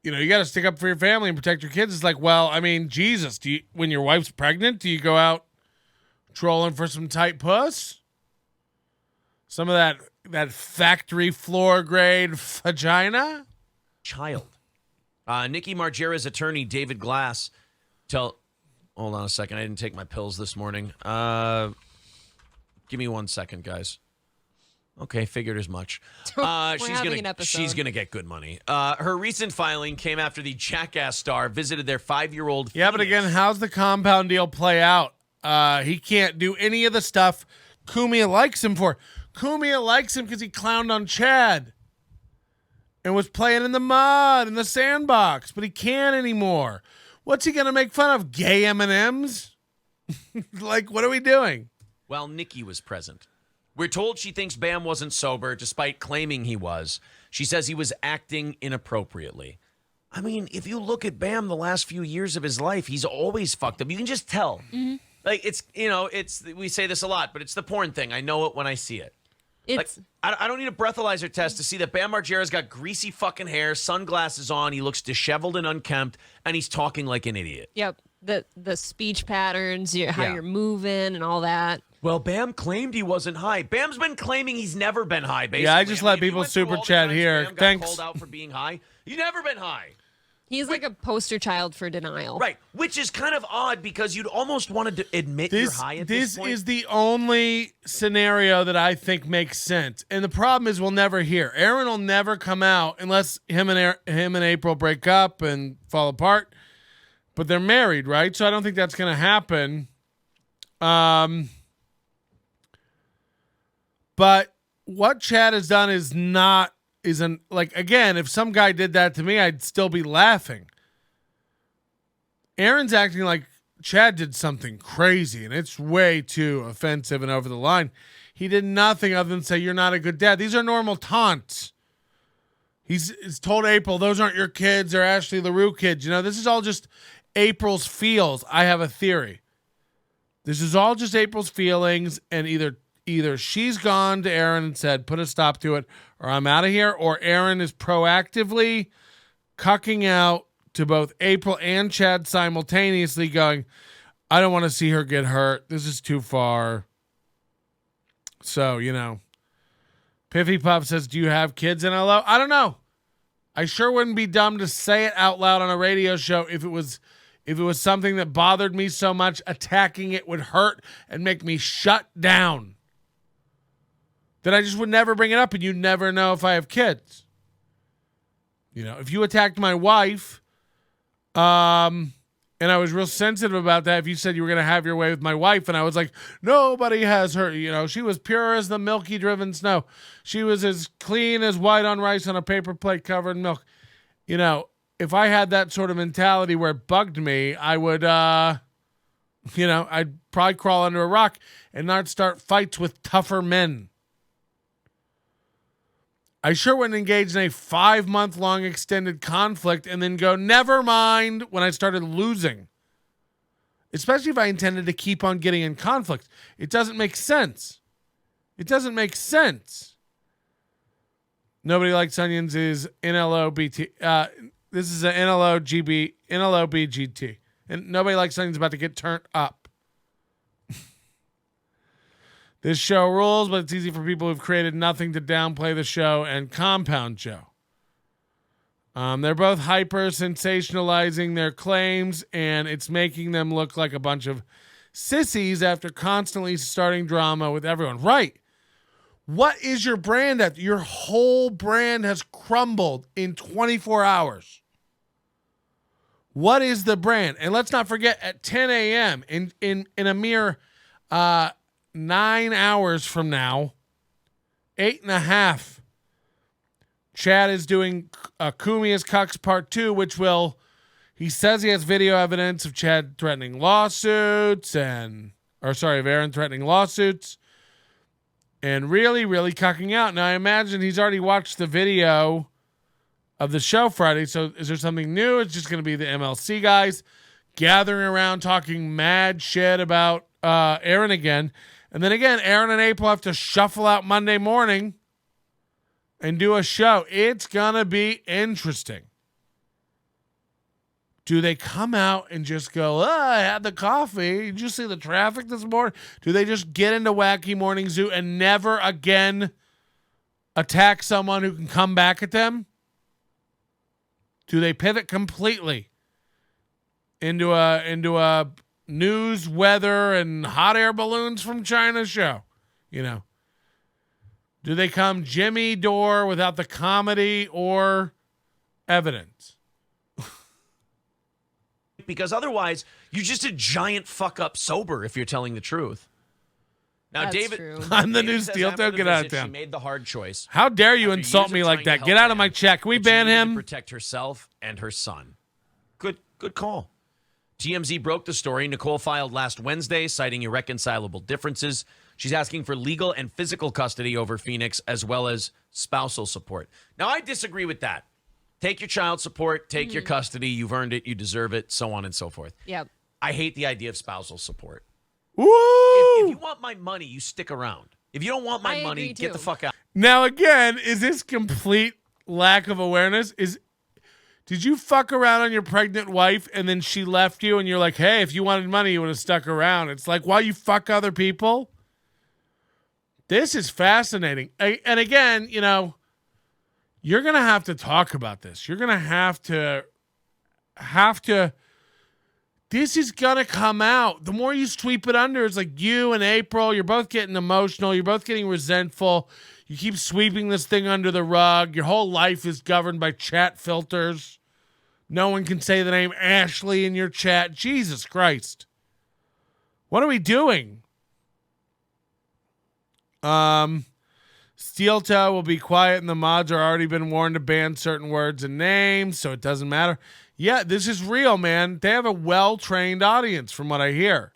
Speaker 1: to stick up for your family and protect your kids? It's like, well, I mean, Jesus, when your wife's pregnant, do you go out trolling for some tight puss? Some of that factory floor grade vagina?
Speaker 2: child. Nikki Margera's attorney, David Glass, hold on a second. I didn't take my pills this morning. Give me 1 second, guys. Okay, figured as much. She's gonna get good money. Her recent filing came after the Jackass star visited their 5-year-old.
Speaker 1: Yeah, but again, how's the compound deal play out? He can't do any of the stuff Cumia likes him for. Cumia likes him because he clowned on Chad and was playing in the mud in the sandbox, but he can't anymore. What's he gonna make fun of? Gay M&Ms? Like, what are we doing?
Speaker 2: Well, Nikki was present. We're told she thinks Bam wasn't sober, despite claiming he was. She says he was acting inappropriately. I mean, if you look at Bam the last few years of his life, he's always fucked up. You can just tell.
Speaker 5: Mm-hmm.
Speaker 2: Like, we say this a lot, but it's the porn thing. I know it when I see it. I don't need a breathalyzer test to see that Bam Margera's got greasy fucking hair, sunglasses on, he looks disheveled and unkempt, and he's talking like an idiot.
Speaker 5: Yep. The speech patterns, how you're moving and all that.
Speaker 2: Well, Bam claimed he wasn't high. Bam's been claiming he's never been high, basically.
Speaker 1: Yeah, I just let people super chat here.
Speaker 2: Bam got
Speaker 1: Thanks.
Speaker 2: called out for being high. He's never been high.
Speaker 5: He's like a poster child for denial.
Speaker 2: Right, which is kind of odd because you'd almost want to admit you're high at this point.
Speaker 1: This is the only scenario that I think makes sense. And the problem is we'll never hear. Aaron will never come out unless him and April break up and fall apart. But they're married, right? So I don't think that's going to happen. But what Chad has done again, if some guy did that to me, I'd still be laughing. Aaron's acting like Chad did something crazy, and it's way too offensive and over the line. He did nothing other than say, "You're not a good dad." These are normal taunts. He's told April, "Those aren't your kids, they're Ashley LaRue kids." This is all just April's feels. I have a theory. This is all just April's feelings, and either she's gone to Aaron and said, "Put a stop to it," or "I'm out of here," or Aaron is proactively cucking out to both April and Chad simultaneously going, "I don't want to see her get hurt. This is too far." So, Piffy Puff says, "Do you have kids in LO?" I don't know. I sure wouldn't be dumb to say it out loud on a radio show if it was something that bothered me so much. Attacking it would hurt and make me shut down. That I just would never bring it up, and you'd never know if I have kids. If you attacked my wife, and I was real sensitive about that, if you said you were going to have your way with my wife, and I was like, nobody has her, she was pure as the milky driven snow. She was as clean as white on rice on a paper plate covered in milk. If I had that sort of mentality where it bugged me, I would, I'd probably crawl under a rock and not start fights with tougher men. I sure wouldn't engage in a 5-month-long extended conflict and then go, never mind, when I started losing. Especially if I intended to keep on getting in conflict. It doesn't make sense. It doesn't make sense. Nobody Likes Onions is NLOBT. This is an NLOBGT. And Nobody Likes Onions about to get turned up. This show rules, but it's easy for people who've created nothing to downplay the show and Compound Joe. They're both hyper sensationalizing their claims, and it's making them look like a bunch of sissies after constantly starting drama with everyone. Right. What is your brand at? Your whole brand has crumbled in 24 hours. What is the brand? And let's not forget, at 10 a.m. in a mere 9 hours from now, 8.5, Chad is doing Cumia's Cucks Part 2, which he says he has video evidence of Chad threatening lawsuits of Aaron threatening lawsuits and really, really cucking out. Now, I imagine he's already watched the video of the show Friday, so is there something new? It's just going to be the MLC guys gathering around talking mad shit about Aaron again. And then again, Aaron and April have to shuffle out Monday morning and do a show. It's going to be interesting. Do they come out and just go, I had the coffee. Did you see the traffic this morning? Do they just get into Wacky Morning Zoo and never again attack someone who can come back at them? Do they pivot completely into a news, weather, and hot air balloons from China show? Do they come Jimmy Dore without the comedy or evidence?
Speaker 2: Because otherwise, you're just a giant fuck up sober if you're telling the truth. Now,
Speaker 5: That's
Speaker 2: David,
Speaker 5: true.
Speaker 1: I'm the new
Speaker 2: David says
Speaker 1: Steel
Speaker 2: after
Speaker 1: Toe.
Speaker 2: the
Speaker 1: Get out of
Speaker 2: visit,
Speaker 1: town.
Speaker 2: She made the hard choice.
Speaker 1: How dare you
Speaker 2: After
Speaker 1: insult
Speaker 2: years
Speaker 1: me
Speaker 2: of
Speaker 1: like
Speaker 2: trying
Speaker 1: that?
Speaker 2: to
Speaker 1: Get
Speaker 2: help
Speaker 1: out of my
Speaker 2: Bam,
Speaker 1: chat. Can we
Speaker 2: that she
Speaker 1: ban
Speaker 2: needed to
Speaker 1: him?
Speaker 2: protect herself and her son. Good call. TMZ broke the story. Nicole filed last Wednesday, citing irreconcilable differences. She's asking for legal and physical custody over Phoenix, as well as spousal support. Now, I disagree with that. Take your child support, take your custody. You've earned it. You deserve it, so on and so forth.
Speaker 5: Yep.
Speaker 2: I hate the idea of spousal support.
Speaker 1: Woo!
Speaker 2: If you want my money, you stick around. If you don't want my
Speaker 5: I
Speaker 2: money,
Speaker 5: agree,
Speaker 2: get the
Speaker 5: too.
Speaker 2: fuck out.
Speaker 1: Now again, is this complete lack of awareness? Did you fuck around on your pregnant wife and then she left you and you're like, hey, if you wanted money, you would have stuck around? It's like, why you fuck other people? This is fascinating. And again, you're going to have to talk about this. You're going to have to, this is going to come out. The more you sweep it under, it's like you and April, you're both getting emotional. You're both getting resentful. You keep sweeping this thing under the rug. Your whole life is governed by chat filters. No one can say the name Ashley in your chat. Jesus Christ. What are we doing? Steel Toe will be quiet and the mods are already been warned to ban certain words and names, so it doesn't matter. Yeah, this is real, man. They have a well-trained audience from what I hear.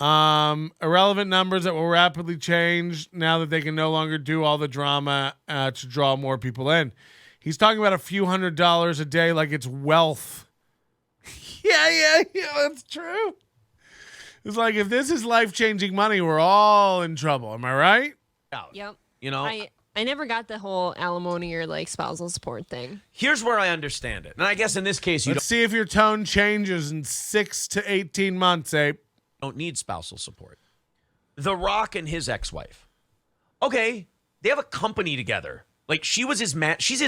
Speaker 1: Irrelevant numbers that will rapidly change now that they can no longer do all the drama to draw more people in. He's talking about a few $100s a day like it's wealth. Yeah, that's true. It's like, if this is life-changing money, we're all in trouble. Am I right?
Speaker 5: Yep.
Speaker 2: I
Speaker 5: I never got the whole alimony or like spousal support thing.
Speaker 2: Here's where I understand it. And I guess in this case, you
Speaker 1: Let's see if your tone changes in 6 to 18 months, Abe.
Speaker 2: don't need spousal support. The Rock and his ex-wife. Okay, they have a company together. Like, she's his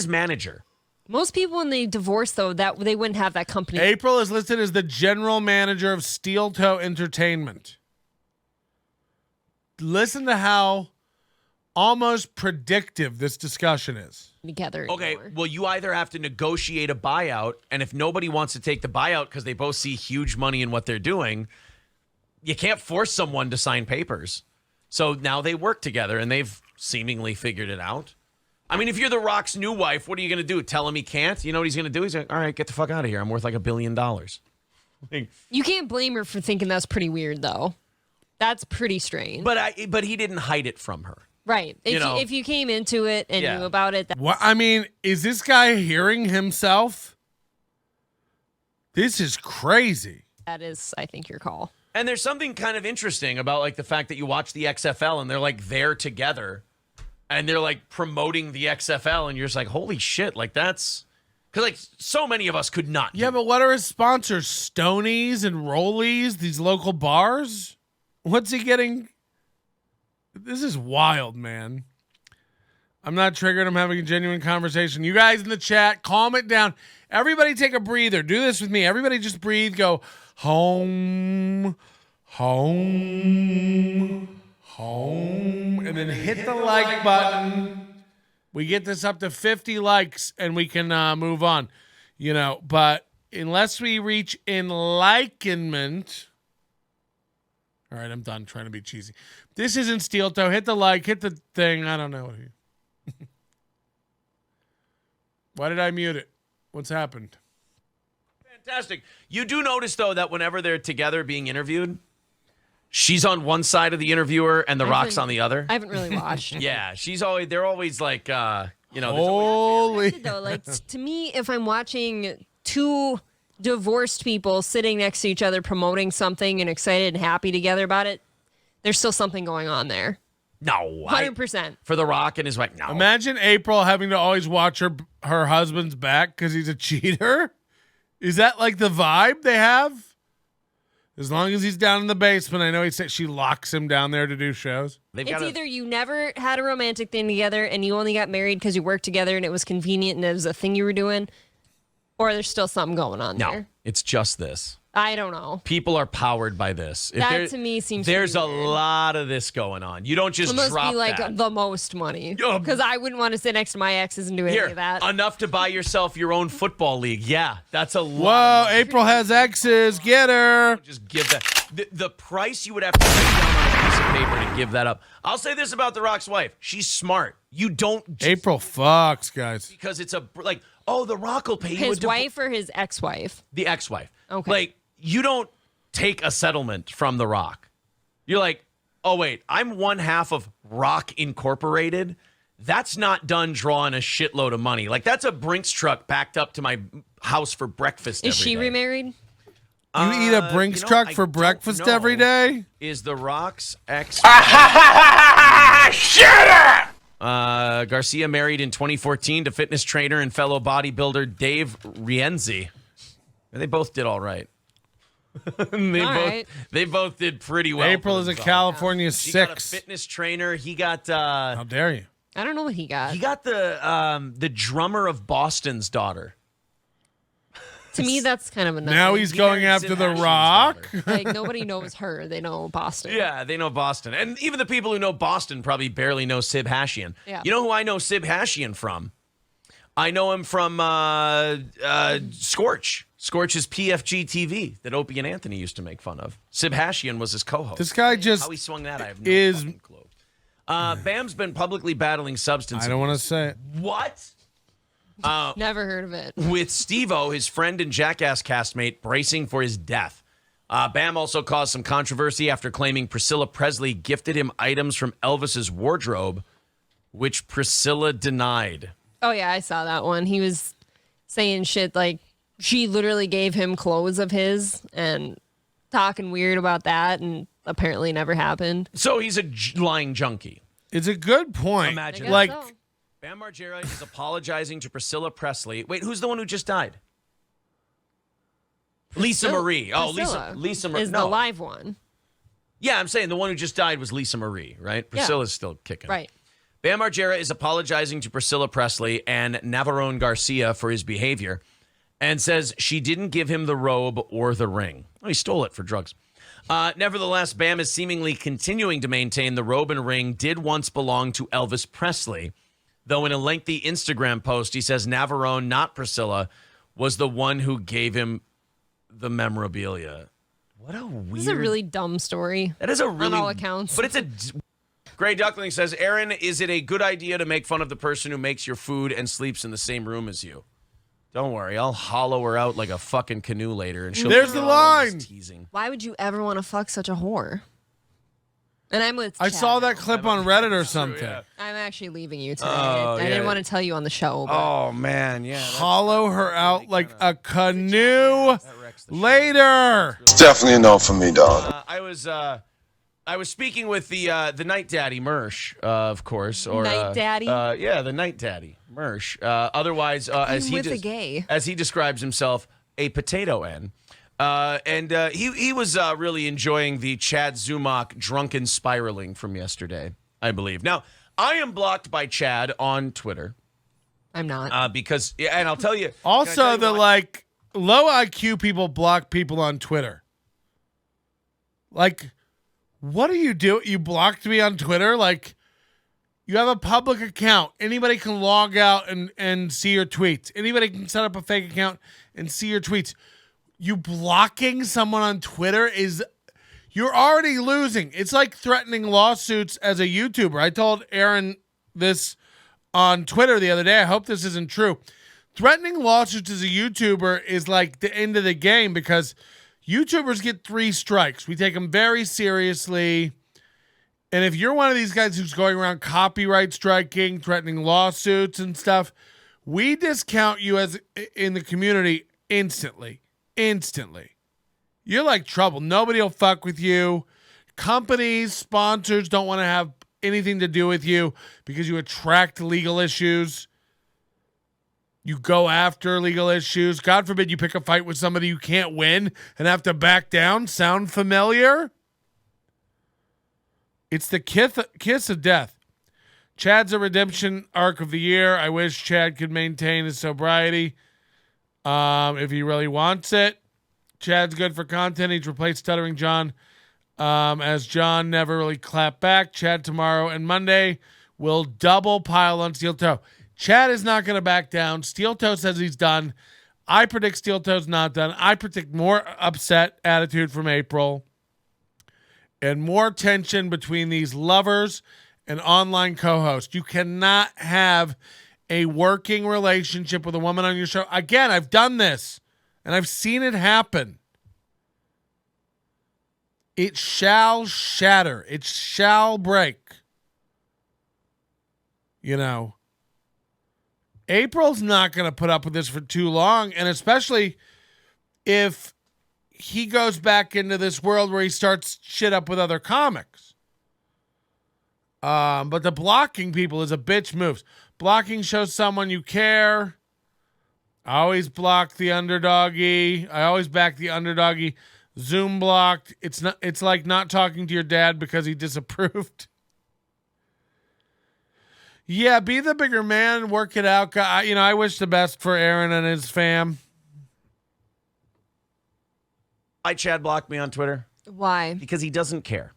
Speaker 2: manager.
Speaker 5: Most people, when they divorce, though, that they wouldn't have that company.
Speaker 1: April is listed as the general manager of Steel Toe Entertainment. Listen to how almost predictive this discussion is.
Speaker 5: Together.
Speaker 2: Okay,
Speaker 5: anymore.
Speaker 2: well, you either have to negotiate a buyout, and if nobody wants to take the buyout because they both see huge money in what they're doing, you can't force someone to sign papers. So now they work together, and they've seemingly figured it out. I mean, if you're The Rock's new wife, what are you going to do? Tell him he can't? You know what he's going to do? He's like, all right, get the fuck out of here. I'm worth like $1 billion.
Speaker 5: You can't blame her for thinking that's pretty weird, though. That's pretty strange.
Speaker 2: But he didn't hide it from her.
Speaker 5: Right. If you came into it and
Speaker 2: Yeah.
Speaker 5: knew about it,
Speaker 1: What I mean, is this guy hearing himself? This is crazy.
Speaker 5: that is, I think, your call.
Speaker 2: And there's something kind of interesting about like the fact that you watch the XFL and they're like there together and they're like promoting the XFL and you're just like, holy shit, like that's because like so many of us could not.
Speaker 1: Yeah, but what are his sponsors? Stonies and Rollies, these local bars? What's he getting? This is wild, man. I'm not triggered. I'm having a genuine conversation. You guys in the chat, calm it down. Everybody take a breather. Do this with me. Everybody just breathe. Go home, home, home. And then hit the like button. We get this up to 50 likes and we can move on. But unless we reach enlightenment... All right, I'm done trying to be cheesy. This isn't Steel Toe. Hit the like, hit the thing. I don't know. Why did I mute it? What's happened?
Speaker 2: Fantastic. You do notice though that whenever they're together being interviewed, she's on one side of the interviewer and the Rock's on the other.
Speaker 5: I haven't really watched.
Speaker 2: Yeah, they're always like there's
Speaker 1: Holy.
Speaker 5: Though, like to me, if I'm watching two divorced people sitting next to each other promoting something and excited and happy together about it, there's still something going on there.
Speaker 2: no
Speaker 5: 100%.
Speaker 2: for the Rock and his wife. No,
Speaker 1: Imagine April having to always watch her husband's back because he's a cheater. Is that like the vibe they have? As long as he's down in the basement, I know he said she locks him down there to do shows.
Speaker 2: They've
Speaker 5: It's
Speaker 2: got
Speaker 5: either you never had a romantic thing together and you only got married because you worked together and it was convenient and it was a thing you were doing, or there's still something going on
Speaker 2: no,
Speaker 5: there.
Speaker 2: it's just this.
Speaker 5: I don't know.
Speaker 2: People are powered by this.
Speaker 5: That to me seems
Speaker 2: there's
Speaker 5: pretty
Speaker 2: a
Speaker 5: weird.
Speaker 2: lot of this going on. You don't just
Speaker 5: It must
Speaker 2: drop
Speaker 5: be like
Speaker 2: that.
Speaker 5: the most money.
Speaker 2: Yeah.
Speaker 5: Because I wouldn't want to sit next to my exes and do any
Speaker 2: Here,
Speaker 5: of that.
Speaker 2: enough to buy yourself your own football league. Yeah, that's a lot.
Speaker 1: Whoa,
Speaker 2: of money.
Speaker 1: April has exes. Get her.
Speaker 2: Just give that. The price you would have to put down on a piece of paper to give that up. I'll say this about The Rock's wife. She's smart. You don't just
Speaker 1: April fucks, guys.
Speaker 2: because it's like, oh, The Rock will pay you
Speaker 5: His wife or his ex-wife?
Speaker 2: the ex-wife.
Speaker 5: Okay.
Speaker 2: Like, you don't take a settlement from The Rock. You're like, oh, wait, I'm one half of Rock Incorporated. That's not done drawing a shitload of money. Like, that's a Brinks truck backed up to my house for breakfast
Speaker 5: Is
Speaker 2: every
Speaker 5: she
Speaker 2: day.
Speaker 5: remarried?
Speaker 1: You eat a Brinks truck
Speaker 2: I
Speaker 1: for
Speaker 2: don't
Speaker 1: breakfast
Speaker 2: know.
Speaker 1: every day?
Speaker 2: Is The Rock's ex... Garcia married in 2014 to fitness trainer and fellow bodybuilder Dave Rienzi. They both did all right. They both did pretty well.
Speaker 1: April
Speaker 2: for
Speaker 1: is a
Speaker 2: themselves.
Speaker 1: California
Speaker 2: She got a
Speaker 1: 6.
Speaker 2: fitness trainer. He got
Speaker 1: How dare you?
Speaker 5: I don't know what he got.
Speaker 2: the drummer of Boston's daughter.
Speaker 5: To me, that's kind of a nothing.
Speaker 1: Now he's going
Speaker 2: married
Speaker 1: after
Speaker 2: Sid
Speaker 1: The
Speaker 2: Ashton's
Speaker 1: Rock.
Speaker 2: daughter.
Speaker 5: like nobody knows her. They know Boston.
Speaker 2: Yeah, they know Boston. And even the people who know Boston probably barely know Sib Hashian.
Speaker 5: Yeah.
Speaker 2: You know who I know Sib Hashian from? I know him from Scorch. Scorch is PFG TV that Opie and Anthony used to make fun of. Sib Hashian was his co-host.
Speaker 1: This guy just
Speaker 2: How he swung that, I have no
Speaker 1: is-
Speaker 2: fucking clue. Bam's been publicly battling substance
Speaker 1: I don't want
Speaker 2: abuse.
Speaker 1: to say it.
Speaker 2: What?
Speaker 5: Never heard of it.
Speaker 2: With Steve-O, his friend and Jackass castmate, bracing for his death. Bam also caused some controversy after claiming Priscilla Presley gifted him items from Elvis's wardrobe, which Priscilla denied.
Speaker 5: Oh yeah, I saw that one. He was saying shit like she literally gave him clothes of his and talking weird about that, and apparently never happened.
Speaker 2: So he's a lying junkie.
Speaker 1: It's a good point.
Speaker 2: Imagine
Speaker 5: I guess
Speaker 1: Like,
Speaker 5: so.
Speaker 2: Bam Margera is apologizing to Priscilla Presley. Wait, who's the one who just died? Lisa Marie. Oh,
Speaker 5: Priscilla
Speaker 2: Lisa Marie.
Speaker 5: is
Speaker 2: No.
Speaker 5: the live one,
Speaker 2: Yeah, I'm saying the one who just died was Lisa Marie, right? Priscilla's still kicking.
Speaker 5: right?
Speaker 2: Bam Margera is apologizing to Priscilla Presley and Navarone Garcia for his behavior and says she didn't give him the robe or the ring. Oh, he stole it for drugs. Nevertheless, Bam is seemingly continuing to maintain the robe and ring did once belong to Elvis Presley, though in a lengthy Instagram post, he says Navarone, not Priscilla, was the one who gave him the memorabilia. What a weird...
Speaker 5: This is a really dumb story.
Speaker 2: That is a really...
Speaker 5: on all accounts.
Speaker 2: But it's a... Gray Duckling says, Aaron, is it a good idea to make fun of the person who makes your food and sleeps in the same room as you? Don't worry, I'll hollow her out like a fucking canoe later, and she'll.
Speaker 1: There's the line.
Speaker 2: Teasing.
Speaker 5: Why would you ever want to fuck such a whore? And I'm with.
Speaker 1: I
Speaker 5: Chad
Speaker 1: saw that
Speaker 5: now.
Speaker 1: clip on Reddit or something.
Speaker 5: I'm actually leaving you today.
Speaker 2: Oh,
Speaker 5: I
Speaker 2: yeah.
Speaker 5: didn't want to tell you on the show. But
Speaker 2: Oh man, yeah.
Speaker 1: Hollow her out like a canoe later.
Speaker 9: It's definitely a no for me, dog.
Speaker 2: I was speaking with the Night Daddy Mersh, of course, or
Speaker 5: Night Daddy?
Speaker 2: yeah, the Night Daddy Mersh. Otherwise, as he
Speaker 5: with a gay.
Speaker 2: as he describes himself, a potato N. And he was really enjoying the Chad Zumock drunken spiraling from yesterday, I believe. Now, I am blocked by Chad on Twitter
Speaker 5: I'm not.
Speaker 2: because, yeah, and I'll tell you.
Speaker 1: Also, the
Speaker 2: why?
Speaker 1: like low IQ people block people on Twitter. Like, what do you do? You blocked me on Twitter? Like, you have a public account. Anybody can log out and see your tweets. Anybody can set up a fake account and see your tweets. You blocking someone on Twitter you're already losing. It's like threatening lawsuits as a YouTuber. I told Aaron this on Twitter the other day. I hope this isn't true. Threatening lawsuits as a YouTuber is like the end of the game because YouTubers get 3 strikes. We take them very seriously. And if you're one of these guys who's going around copyright striking, threatening lawsuits and stuff, we discount you as in the community instantly. Instantly. You're like trouble. Nobody will fuck with you. Companies, sponsors don't want to have anything to do with you because you attract legal issues. You go after legal issues. God forbid you pick a fight with somebody you can't win and have to back down. Sound familiar? It's the kiss of death. Chad's a redemption arc of the year. I wish Chad could maintain his sobriety if he really wants it. Chad's good for content. He's replaced Stuttering John as John never really clapped back. Chad tomorrow and Monday will double pile on Steel Toe. Chad is not going to back down. Steel Toe says he's done. I predict Steel Toe's not done. I predict more upset attitude from April and more tension between these lovers and online co-host. You cannot have a working relationship with a woman on your show. Again, I've done this and I've seen it happen. It shall shatter. It shall break. You know, April's not going to put up with this for too long. And especially if he goes back into this world where he starts shit up with other comics. But the blocking people is a bitch moves. Blocking shows someone you care. I always block the underdoggy. I always back the underdoggy. Zoom blocked. It's like not talking to your dad because he disapproved. Yeah, be the bigger man, work it out. I wish the best for Aaron and his fam.
Speaker 2: Why Chad blocked me on Twitter?
Speaker 5: Why?
Speaker 2: Because he doesn't care.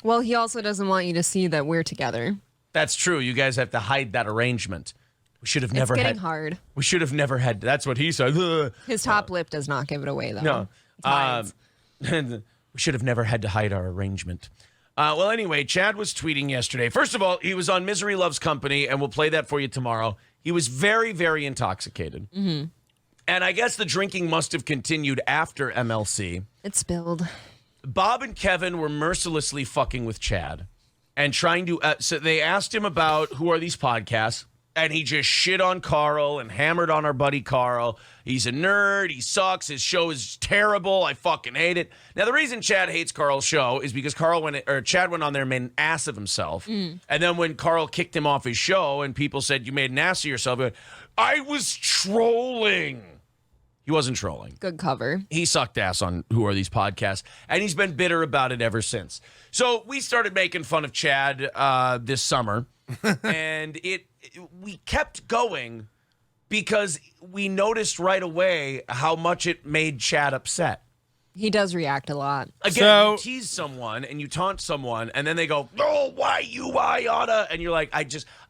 Speaker 5: Well, he also doesn't want you to see that we're together.
Speaker 2: That's true. You guys have to hide that arrangement. We should have never
Speaker 5: It's getting
Speaker 2: had.
Speaker 5: hard.
Speaker 2: We should have never had. That's what he said. Ugh.
Speaker 5: His top lip does not give it away, though.
Speaker 2: No.
Speaker 5: It's mine.
Speaker 2: We should have never had to hide our arrangement. Well, anyway, Chad was tweeting yesterday. First of all, he was on Misery Loves Company, and we'll play that for you tomorrow. He was very, very intoxicated.
Speaker 5: Mm-hmm.
Speaker 2: And I guess the drinking must have continued after MLC.
Speaker 5: It spilled.
Speaker 2: Bob and Kevin were mercilessly fucking with Chad and trying to. So they asked him about who are these podcasts, and he just shit on Carl and hammered on our buddy Carl. He's a nerd. He sucks. His show is terrible. I fucking hate it. Now, the reason Chad hates Carl's show is because Chad went on there and made an ass of himself. And then when Carl kicked him off his show and people said, you made an ass of yourself, he went, I was trolling. He wasn't trolling.
Speaker 5: Good cover.
Speaker 2: He sucked ass on Who Are These Podcasts, and he's been bitter about it ever since. So we started making fun of Chad this summer, and we kept going because we noticed right away how much it made Chad upset.
Speaker 5: He does react a lot.
Speaker 2: Again, you tease someone and you taunt someone, and then they go, "Oh, why oughta?" And you're like,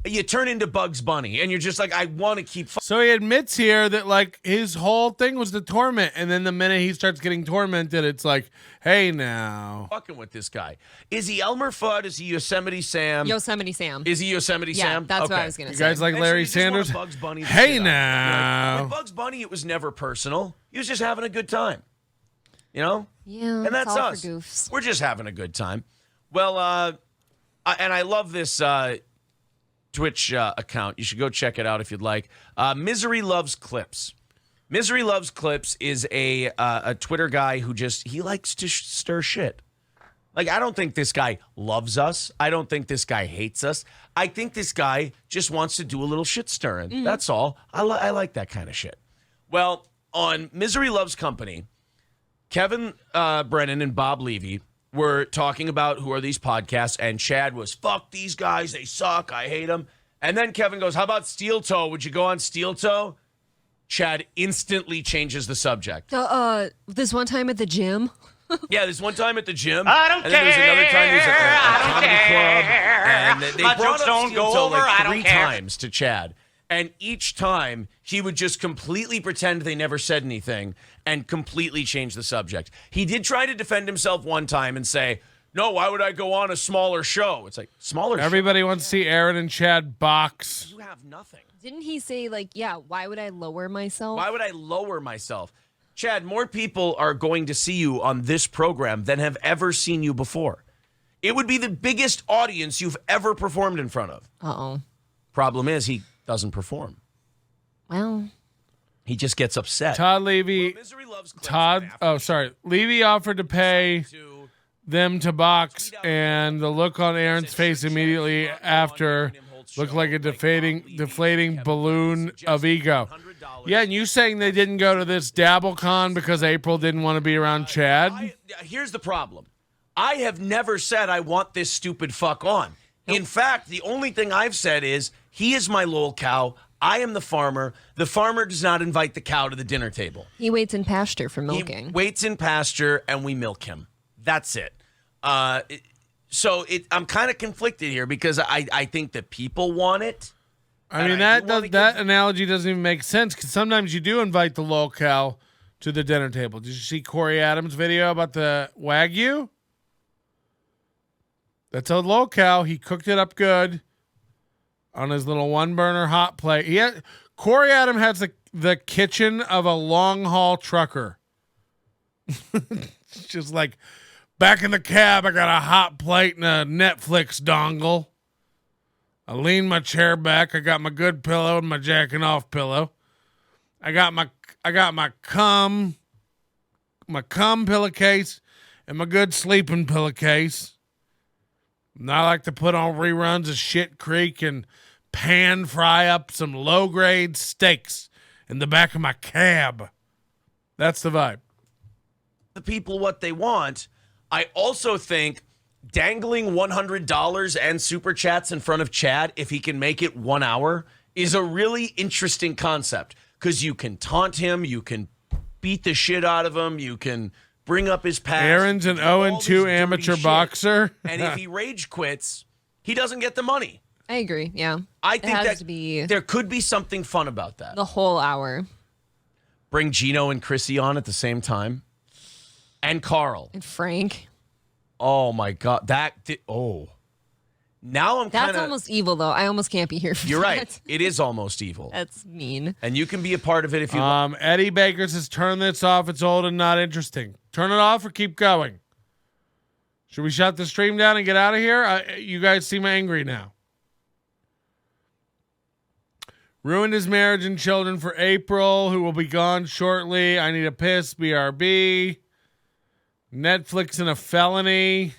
Speaker 2: you turn into Bugs Bunny, and you're just like, I want to keep.
Speaker 1: So he admits here that like his whole thing was to torment, and then the minute he starts getting tormented, it's like, hey, now
Speaker 2: fucking with this guy. Is he Elmer Fudd? Is he Yosemite Sam?
Speaker 5: Yosemite Sam.
Speaker 2: Is he Yosemite Sam?
Speaker 5: That's what I was gonna say.
Speaker 1: You guys like
Speaker 2: And
Speaker 1: Larry
Speaker 2: so you just want
Speaker 1: Sanders?
Speaker 2: Bugs Bunny
Speaker 1: Hey,
Speaker 2: shit out.
Speaker 1: now.
Speaker 2: With Bugs Bunny, it was never personal. He was just having a good time. You know?
Speaker 5: Yeah,
Speaker 2: And that's
Speaker 5: it's all
Speaker 2: us.
Speaker 5: for goofs.
Speaker 2: We're just having a good time. Well, and I love this Twitch account. You should go check it out if you'd like. Misery Loves Clips. Misery Loves Clips is a Twitter guy who he likes to stir shit. Like, I don't think this guy loves us. I don't think this guy hates us. I think this guy just wants to do a little shit stirring. That's all. I like that kind of shit. Well, on Misery Loves Company, Kevin Brennan and Bob Levy were talking about Who Are These Podcasts, and Chad was, fuck these guys, they suck, I hate them. And then Kevin goes, how about Steel Toe? Would you go on Steel Toe? Chad instantly changes the subject.
Speaker 5: This one time at the gym.
Speaker 2: Yeah, there's one time at the gym.
Speaker 10: I don't
Speaker 2: and then there's another time he was at a comedy
Speaker 10: care.
Speaker 2: club. And they
Speaker 10: My
Speaker 2: brought
Speaker 10: jokes
Speaker 2: up
Speaker 10: don't
Speaker 2: Steel
Speaker 10: go
Speaker 2: Toe
Speaker 10: over,
Speaker 2: like
Speaker 10: I don't
Speaker 2: 3
Speaker 10: care.
Speaker 2: times to Chad. And each time, he would just completely pretend they never said anything and completely change the subject. He did try to defend himself one time and say, no, why would I go on a smaller show? It's like, smaller
Speaker 1: Everybody wants to see Aaron and Chad box.
Speaker 2: show? You have nothing.
Speaker 5: Didn't he say, like, yeah, why would I lower myself?
Speaker 2: Why would I lower myself? Chad, more people are going to see you on this program than have ever seen you before. It would be the biggest audience you've ever performed in front of.
Speaker 5: Uh-oh.
Speaker 2: Problem is, he doesn't perform.
Speaker 5: Well,
Speaker 2: he just gets upset.
Speaker 1: Todd Levy. Levy offered to pay them to box, and the look on Aaron's face immediately after looked like a deflating balloon of ego. Yeah, and you saying they didn't go to this DabbleCon because April didn't want to be around Chad?
Speaker 2: Here's the problem. I have never said I want this stupid fuck on. In fact, the only thing I've said is he is my lol cow. I am the farmer. The farmer does not invite the cow to the dinner table.
Speaker 5: He waits in pasture for milking.
Speaker 2: He waits in pasture, and we milk him. That's it. So I'm kind of conflicted here because I think that people want it.
Speaker 1: I mean, that analogy doesn't even make sense because sometimes you do invite the lol cow to the dinner table. Did you see Corey Adams' video about the Wagyu? That's a lol cow. He cooked it up good on his little one-burner hot plate. Corey Adams has the kitchen of a long-haul trucker. It's just like, back in the cab, I got a hot plate and a Netflix dongle. I lean my chair back. I got my good pillow and my jacking off pillow. I got my cum pillowcase and my good sleeping pillowcase. And I like to put on reruns of Shit Creek and pan fry up some low-grade steaks in the back of my cab. That's the vibe.
Speaker 2: The people what they want. I also think dangling $100 and super chats in front of Chad, if he can make it 1 hour, is a really interesting concept because you can taunt him, you can beat the shit out of him, you can bring up his past.
Speaker 1: Aaron's an 0-2 amateur boxer.
Speaker 2: And if he rage quits, he doesn't get the money.
Speaker 5: I agree. Yeah.
Speaker 2: I think
Speaker 5: has
Speaker 2: that
Speaker 5: to be
Speaker 2: there could be something fun about that.
Speaker 5: the whole hour.
Speaker 2: Bring Gino and Chrissy on at the same time. And Carl.
Speaker 5: And Frank.
Speaker 2: Oh, my God. Now I'm kind
Speaker 5: That's
Speaker 2: of...
Speaker 5: almost evil, though. I almost can't be here for
Speaker 2: You're
Speaker 5: that.
Speaker 2: right. It is almost evil.
Speaker 5: That's mean.
Speaker 2: And you can be a part of it if you...
Speaker 1: Eddie Baker says, turn this off. It's old and not interesting. Turn it off or keep going? Should we shut the stream down and get out of here? You guys seem angry now. Ruined his marriage and children for April, who will be gone shortly. I need a piss. BRB. Netflix and a felony.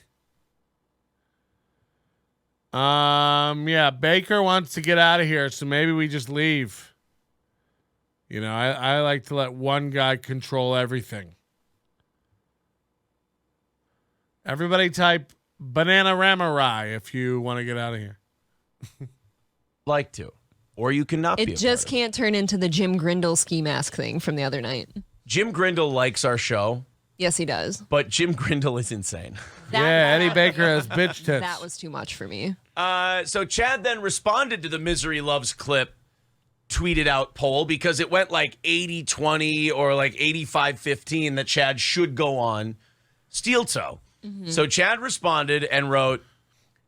Speaker 1: Yeah, Baker wants to get out of here, so maybe we just leave. You know, I like to let one guy control everything. Everybody type Banana Ramarai if you want to get out of here.
Speaker 2: like to. Or you cannot be
Speaker 5: It just can't turn into the Jim Grindle ski mask thing from the other night.
Speaker 2: Jim Grindle likes our show.
Speaker 5: Yes, he does.
Speaker 2: But Jim Grindle is insane.
Speaker 1: Eddie Baker has bitch tits.
Speaker 5: That was too much for me.
Speaker 2: So Chad then responded to the Misery Loves clip tweeted out poll because it went like 80-20 or like 85-15 that Chad should go on Steel Toe. Mm-hmm. So Chad responded and wrote,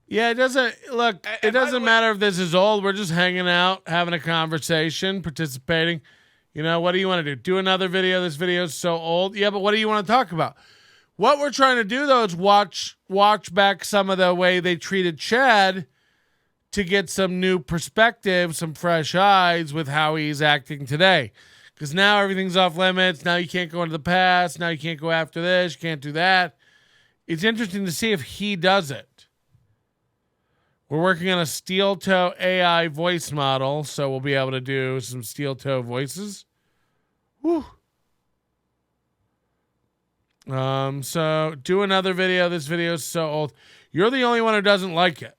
Speaker 1: yeah, it doesn't matter if this is old. We're just hanging out, having a conversation, participating. You know, what do you want to do? Do another video? This video is so old. Yeah, but what do you want to talk about? What we're trying to do, though, is watch back some of the way they treated Chad to get some new perspective, some fresh eyes with how he's acting today. Because now everything's off limits. Now you can't go into the past. Now you can't go after this. You can't do that. It's interesting to see if he does it. We're working on a Steel Toe AI voice model, so we'll be able to do some Steel Toe voices. Whew. So do another video. This video is so old. You're the only one who doesn't like it.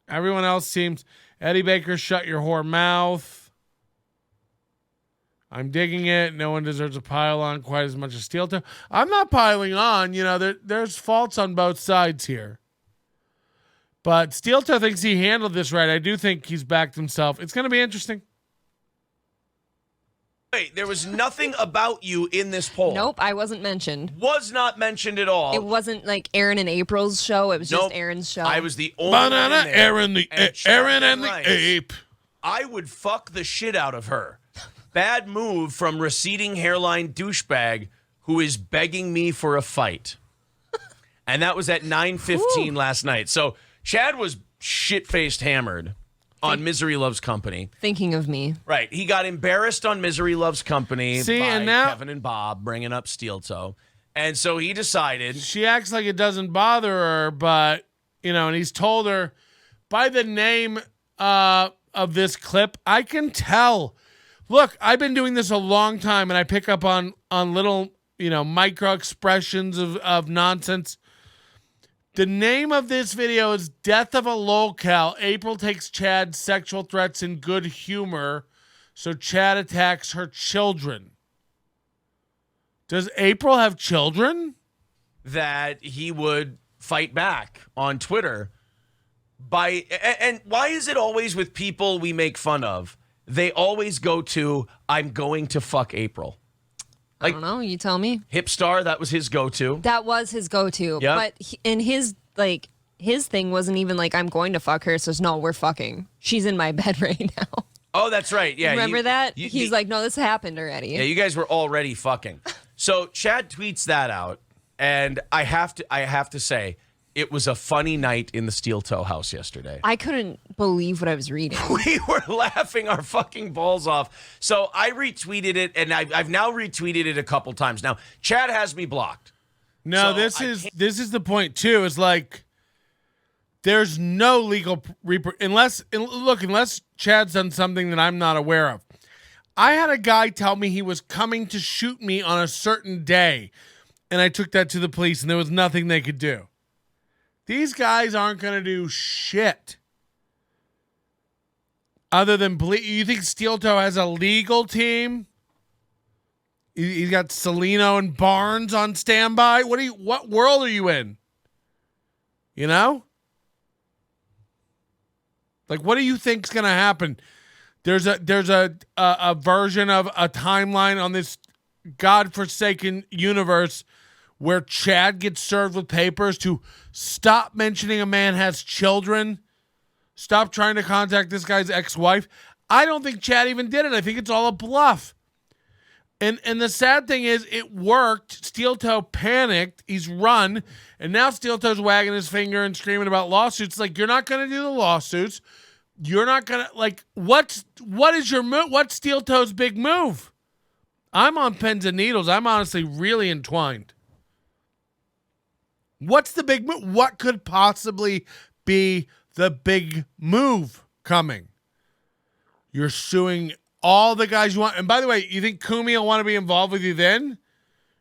Speaker 1: Everyone else seems... Eddie Baker, shut your whore mouth. I'm digging it. No one deserves a pile on quite as much as Steel Toe. I'm not piling on. You know, there's faults on both sides here. But Steel Toe thinks he handled this right. I do think he's backed himself. It's going to be interesting.
Speaker 2: Wait, there was nothing about you in this poll.
Speaker 5: Nope, I wasn't mentioned.
Speaker 2: Was not mentioned at all.
Speaker 5: It wasn't like Aaron and April's show. It was just Aaron's show.
Speaker 2: I was the only
Speaker 1: Banana
Speaker 2: one in there.
Speaker 1: Aaron and the ape.
Speaker 2: I would fuck the shit out of her. Bad move from receding hairline douchebag who is begging me for a fight. And that was at 9:15 last night. So Chad was shit-faced hammered on Misery Loves Company.
Speaker 5: Thinking of me.
Speaker 2: Right. He got embarrassed on Misery Loves Company by
Speaker 1: and now,
Speaker 2: Kevin and Bob bringing up Steel Toe. And so he decided.
Speaker 1: She acts like it doesn't bother her, but, you know, and he's told her by the name of this clip, I can tell. Look, I've been doing this a long time, and I pick up on little, micro expressions of nonsense. The name of this video is Death of a Lolcow. April takes Chad's sexual threats in good humor, so Chad attacks her children. Does April have children?
Speaker 2: That he would fight back on Twitter and why is it always with people we make fun of? They always go to, I'm going to fuck April.
Speaker 5: I don't know. You tell me.
Speaker 2: Hipstar, that was his go-to.
Speaker 5: That was his go-to.
Speaker 2: Yep.
Speaker 5: But his thing wasn't even like, I'm going to fuck her. So no, we're fucking. She's in my bed right now.
Speaker 2: Oh, that's right. Yeah.
Speaker 5: Remember that? He's like, no, this happened already.
Speaker 2: Yeah, you guys were already fucking. So Chad tweets that out, and I have to say, it was a funny night in the Steel Toe house yesterday.
Speaker 5: I couldn't believe what I was reading.
Speaker 2: We were laughing our fucking balls off. So I retweeted it, and I've now retweeted it a couple times. Now, Chad has me blocked.
Speaker 1: No, this is the point too. Is like there's no legal unless Chad's done something that I'm not aware of. I had a guy tell me he was coming to shoot me on a certain day, and I took that to the police, and there was nothing they could do. These guys aren't going to do shit other than you think Steel Toe has a legal team? He's got Celino and Barnes on standby. What world are you in? You know? Like, what do you think's going to happen? There's a version of a timeline on this godforsaken universe where Chad gets served with papers to stop mentioning a man has children, stop trying to contact this guy's ex-wife. I don't think Chad even did it. I think it's all a bluff. And the sad thing is it worked. Steel Toe panicked. He's run. And now Steel Toe's wagging his finger and screaming about lawsuits. Like, you're not going to do the lawsuits. You're not going to, like, what is your move? What's Steel Toe's big move? I'm on pins and needles. I'm honestly really entwined. What's the big move? What could possibly be the big move coming? You're suing all the guys you want. And by the way, you think Kumi will want to be involved with you then?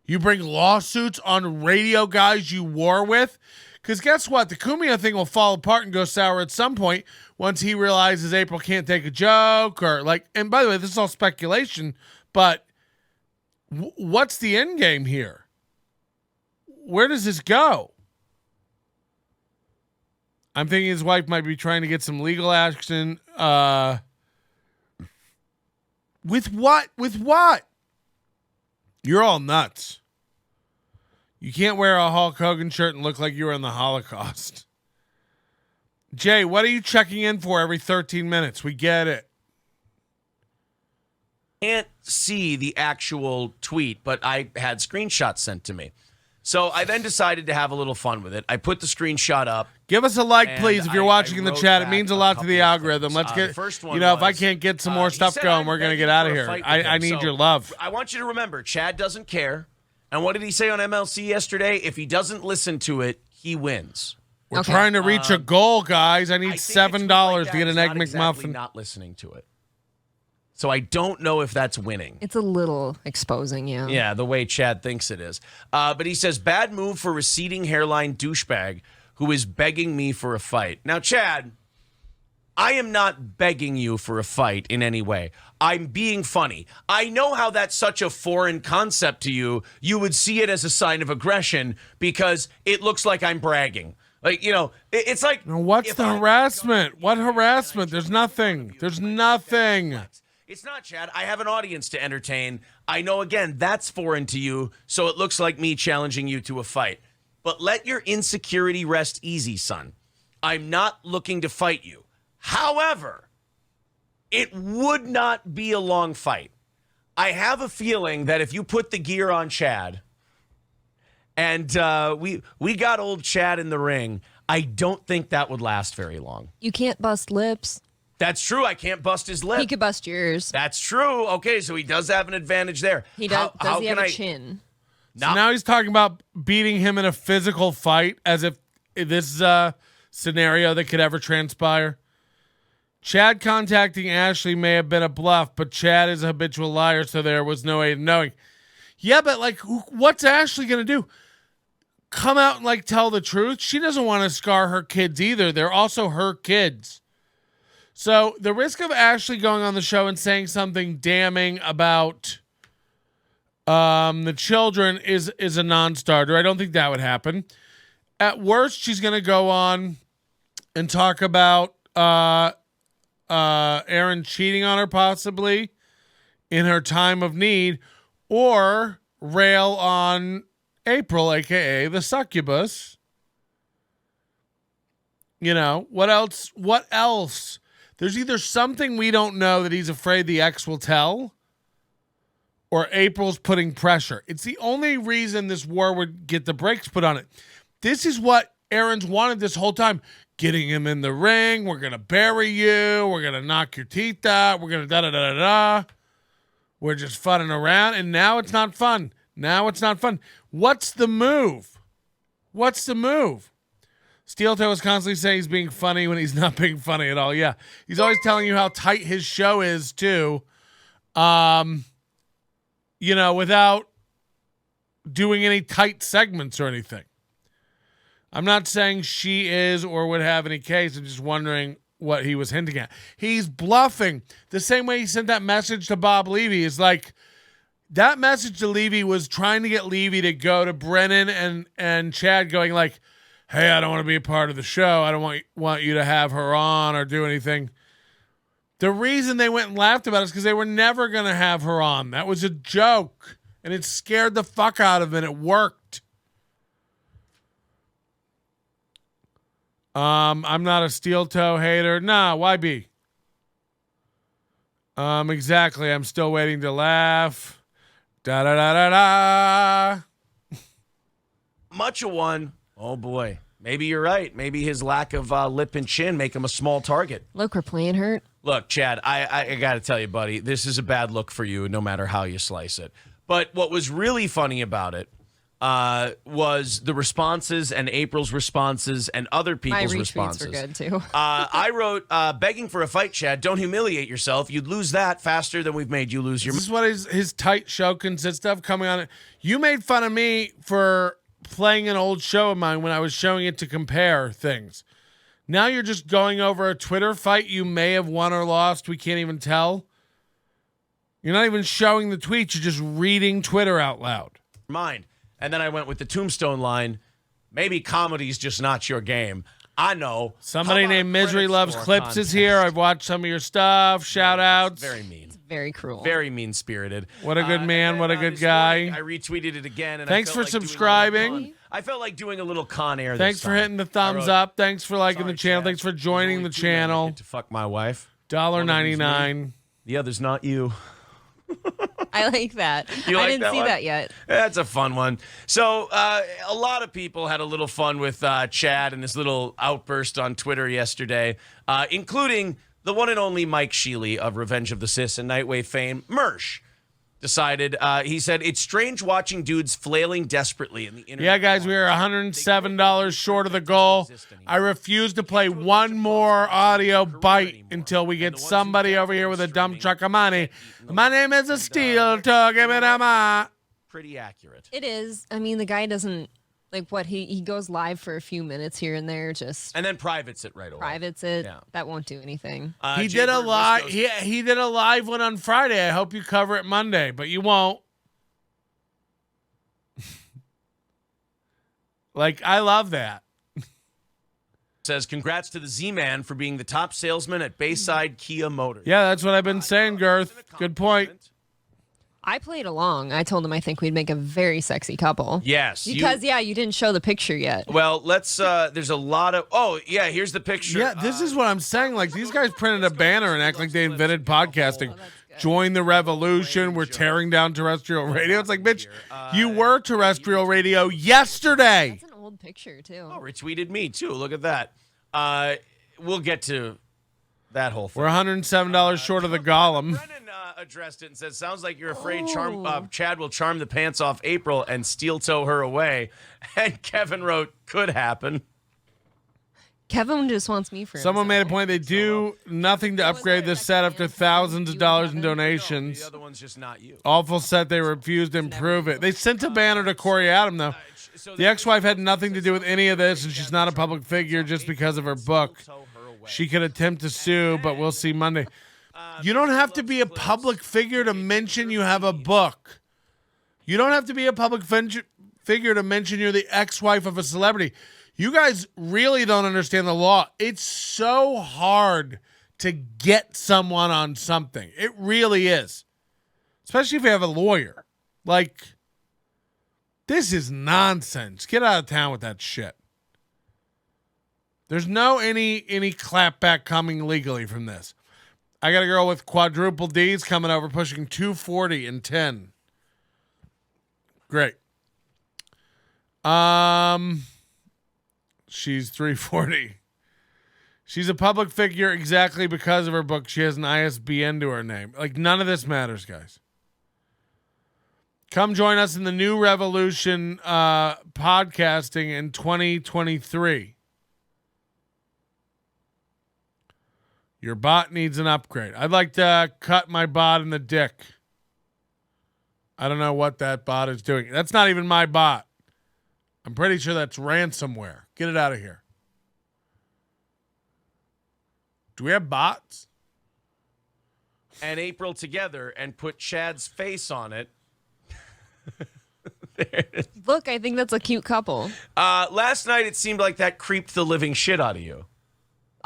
Speaker 1: You bring lawsuits on radio guys you war with? Because guess what? The Kumia thing will fall apart and go sour at some point once he realizes April can't take a joke or like, and by the way, this is all speculation, but what's the end game here? Where does this go? I'm thinking his wife might be trying to get some legal action. With what? With what? You're all nuts. You can't wear a Hulk Hogan shirt and look like you were in the Holocaust. Jay, what are you checking in for every 13 minutes? We get it.
Speaker 2: Can't see the actual tweet, but I had screenshots sent to me. So I then decided to have a little fun with it. I put the screenshot up.
Speaker 1: Give us a like, please, if you're watching in the chat. It means a lot to the algorithm.
Speaker 2: Things.
Speaker 1: Let's get,
Speaker 2: the first one
Speaker 1: if I
Speaker 2: was,
Speaker 1: can't get some more stuff going, we're going to get out of here. I need your love.
Speaker 2: I want you to remember, Chad doesn't care. And what did he say on MLC yesterday? If he doesn't listen to it, he wins.
Speaker 1: We're trying to reach a goal, guys. I need $7 to get an Egg McMuffin.
Speaker 2: Exactly not listening to it. So I don't know if that's winning.
Speaker 5: It's a little exposing, yeah.
Speaker 2: Yeah, the way Chad thinks it is. But he says, bad move for receding hairline douchebag who is begging me for a fight. Now, Chad, I am not begging you for a fight in any way. I'm being funny. I know how that's such a foreign concept to you. You would see it as a sign of aggression because it looks like I'm bragging. Like, it's like...
Speaker 1: Now, what's the harassment? What harassment? There's nothing. There's nothing.
Speaker 2: It's not, Chad. I have an audience to entertain. I know, again, that's foreign to you, so it looks like me challenging you to a fight. But let your insecurity rest easy, son. I'm not looking to fight you. However, it would not be a long fight. I have a feeling that if you put the gear on Chad and we got old Chad in the ring, I don't think that would last very long.
Speaker 5: You can't bust lips.
Speaker 2: That's true. I can't bust his lip.
Speaker 5: He could bust yours.
Speaker 2: That's true. Okay, so he does have an advantage there.
Speaker 5: He does. Does he have a chin?
Speaker 1: So now he's talking about beating him in a physical fight as if this is a scenario that could ever transpire. Chad contacting Ashley may have been a bluff, but Chad is a habitual liar, so there was no way of knowing. Yeah, but like, what's Ashley going to do? Come out and like tell the truth? She doesn't want to scar her kids either. They're also her kids. So the risk of Ashley going on the show and saying something damning about the children is a non-starter. I don't think that would happen. At worst, she's going to go on and talk about Aaron cheating on her possibly in her time of need, or rail on April, aka the succubus. You know, what else? What else? There's either something we don't know that he's afraid the ex will tell, or April's putting pressure. It's the only reason this war would get the brakes put on it. This is what Aaron's wanted this whole time. Getting him in the ring. We're going to bury you. We're going to knock your teeth out. We're going to da-da-da-da-da. We're just funning around. And now it's not fun. Now it's not fun. What's the move? What's the move? Steel Toe is constantly saying he's being funny when he's not being funny at all. Yeah. He's always telling you how tight his show is, too. You know, without doing any tight segments or anything. I'm not saying she is or would have any case. I'm just wondering what he was hinting at. He's bluffing. The same way he sent that message to Bob Levy is like, that message to Levy was trying to get Levy to go to Brennan and Chad going like, hey, I don't want to be a part of the show. I don't want you to have her on or do anything. The reason they went and laughed about it is because they were never going to have her on. That was a joke. And it scared the fuck out of them. And it worked. I'm not a steel toe hater. Nah, why be? Exactly. I'm still waiting to laugh. Da da da da da.
Speaker 2: Much of one. Oh boy. Maybe you're right. Maybe his lack of lip and chin make him a small target.
Speaker 5: Look, we're playing hurt.
Speaker 2: Look, Chad, I got to tell you, buddy, this is a bad look for you no matter how you slice it. But what was really funny about it was the responses and April's responses and other people's
Speaker 5: My retweets
Speaker 2: responses.
Speaker 5: were good, too.
Speaker 2: I wrote, begging for a fight, Chad. Don't humiliate yourself. You'd lose that faster than we've made you lose your...
Speaker 1: This is what his tight show consists of, coming on it. You made fun of me for playing an old show of mine when I was showing it to compare things. Now you're just going over a Twitter fight you may have won or lost. We can't even tell. You're not even showing the tweets. You're just reading Twitter out loud.
Speaker 2: Mind. And then I went with the Tombstone line. Maybe comedy's just not your game. I know.
Speaker 1: Somebody named Misery Loves Clips is here. I've watched some of your stuff. Shout outs.
Speaker 2: Very mean.
Speaker 5: Very cruel.
Speaker 2: Very mean-spirited.
Speaker 1: What a good man.
Speaker 2: Then,
Speaker 1: what a good
Speaker 2: this
Speaker 1: guy.
Speaker 2: morning, I retweeted it again. And
Speaker 1: Thanks
Speaker 2: I
Speaker 1: for
Speaker 2: felt like
Speaker 1: subscribing.
Speaker 2: I felt like doing a little Con Air
Speaker 1: Thanks
Speaker 2: this
Speaker 1: for
Speaker 2: time.
Speaker 1: hitting the thumbs up. Thanks for liking
Speaker 2: Sorry,
Speaker 1: the channel.
Speaker 2: Chad.
Speaker 1: Thanks for joining the channel.
Speaker 2: To fuck my wife. One of them's
Speaker 1: $1.99.
Speaker 2: me. The other's not you.
Speaker 5: I like that.
Speaker 2: You
Speaker 5: I
Speaker 2: like
Speaker 5: didn't
Speaker 2: that
Speaker 5: see
Speaker 2: one?
Speaker 5: that yet.
Speaker 2: That's a fun one. So a lot of people had a little fun with Chad and his little outburst on Twitter yesterday, including the one and only Mike Sheely of Revenge of the Sis and Nightwave fame, Mersh. Decided, he said, it's strange watching dudes flailing desperately in the internet.
Speaker 1: Yeah, guys, we are $107 short of the goal. I refuse to play one more audio bite until we get somebody over here with a dump truck of money. My name is a Steel Toe. Give me that ma.
Speaker 2: Pretty accurate.
Speaker 5: It is. I mean, the guy doesn't, like, what, he goes live for a few minutes here and there, just
Speaker 2: And then privates it right away.
Speaker 5: privates it.
Speaker 2: Yeah.
Speaker 5: That won't do anything.
Speaker 1: He
Speaker 2: Jay
Speaker 1: did a
Speaker 2: Bird
Speaker 1: live.
Speaker 2: Briscoe's-
Speaker 1: He did a live one on Friday. I hope you cover it Monday, but you won't. Like, I love that.
Speaker 2: Says, congrats to the Z-Man for being the top salesman at Bayside Kia Motors.
Speaker 1: Yeah, that's what I've been saying, Girth. Good point.
Speaker 5: I played along. I told him I think we'd make a very sexy couple.
Speaker 2: Yes.
Speaker 5: Because, you didn't show the picture yet.
Speaker 2: Well, let's, there's a lot of, oh, yeah, here's the picture.
Speaker 1: Yeah, this is what I'm saying. Like, these guys printed a banner and act like they invented podcasting. Join the revolution. We're tearing down terrestrial radio. It's like, bitch, you were terrestrial radio yesterday.
Speaker 5: That's an old picture, too.
Speaker 2: Oh, retweeted me, too. Look at that. We'll get to that whole thing.
Speaker 1: We're $107 short of the golem.
Speaker 2: Brennan addressed it and said, sounds like you're afraid Chad will charm the pants off April and steel toe her away. And Kevin wrote, could happen.
Speaker 5: Kevin just wants me for
Speaker 1: Someone made a
Speaker 5: himself.
Speaker 1: point they do nothing to upgrade this set after thousands of dollars in donations.
Speaker 2: The other one's just not you.
Speaker 1: Awful set. They refused to improve it. They sent a banner to Corey Adam, though. The ex-wife had nothing to do with any of this, and she's not a public figure just because of her book. She could attempt to sue, but we'll see Monday. You don't have to be a public figure to mention you have a book. You don't have to be a public figure to mention you're the ex-wife of a celebrity. You guys really don't understand the law. It's so hard to get someone on something. It really is. Especially if you have a lawyer. Like, this is nonsense. Get out of town with that shit. There's no any clapback coming legally from this. I got a girl with quadruple D's coming over, pushing 240 and 10. Great. She's 340. She's a public figure exactly because of her book. She has an ISBN to her name. Like, none of this matters, guys. Come join us in the new revolution podcasting in 2023. Your bot needs an upgrade. I'd like to cut my bot in the dick. I don't know what that bot is doing. That's not even my bot. I'm pretty sure that's ransomware. Get it out of here. Do we have bots?
Speaker 2: And April together and put Chad's face on it.
Speaker 5: Look, I think that's a cute couple.
Speaker 2: Last night it seemed like that creeped the living shit out of you.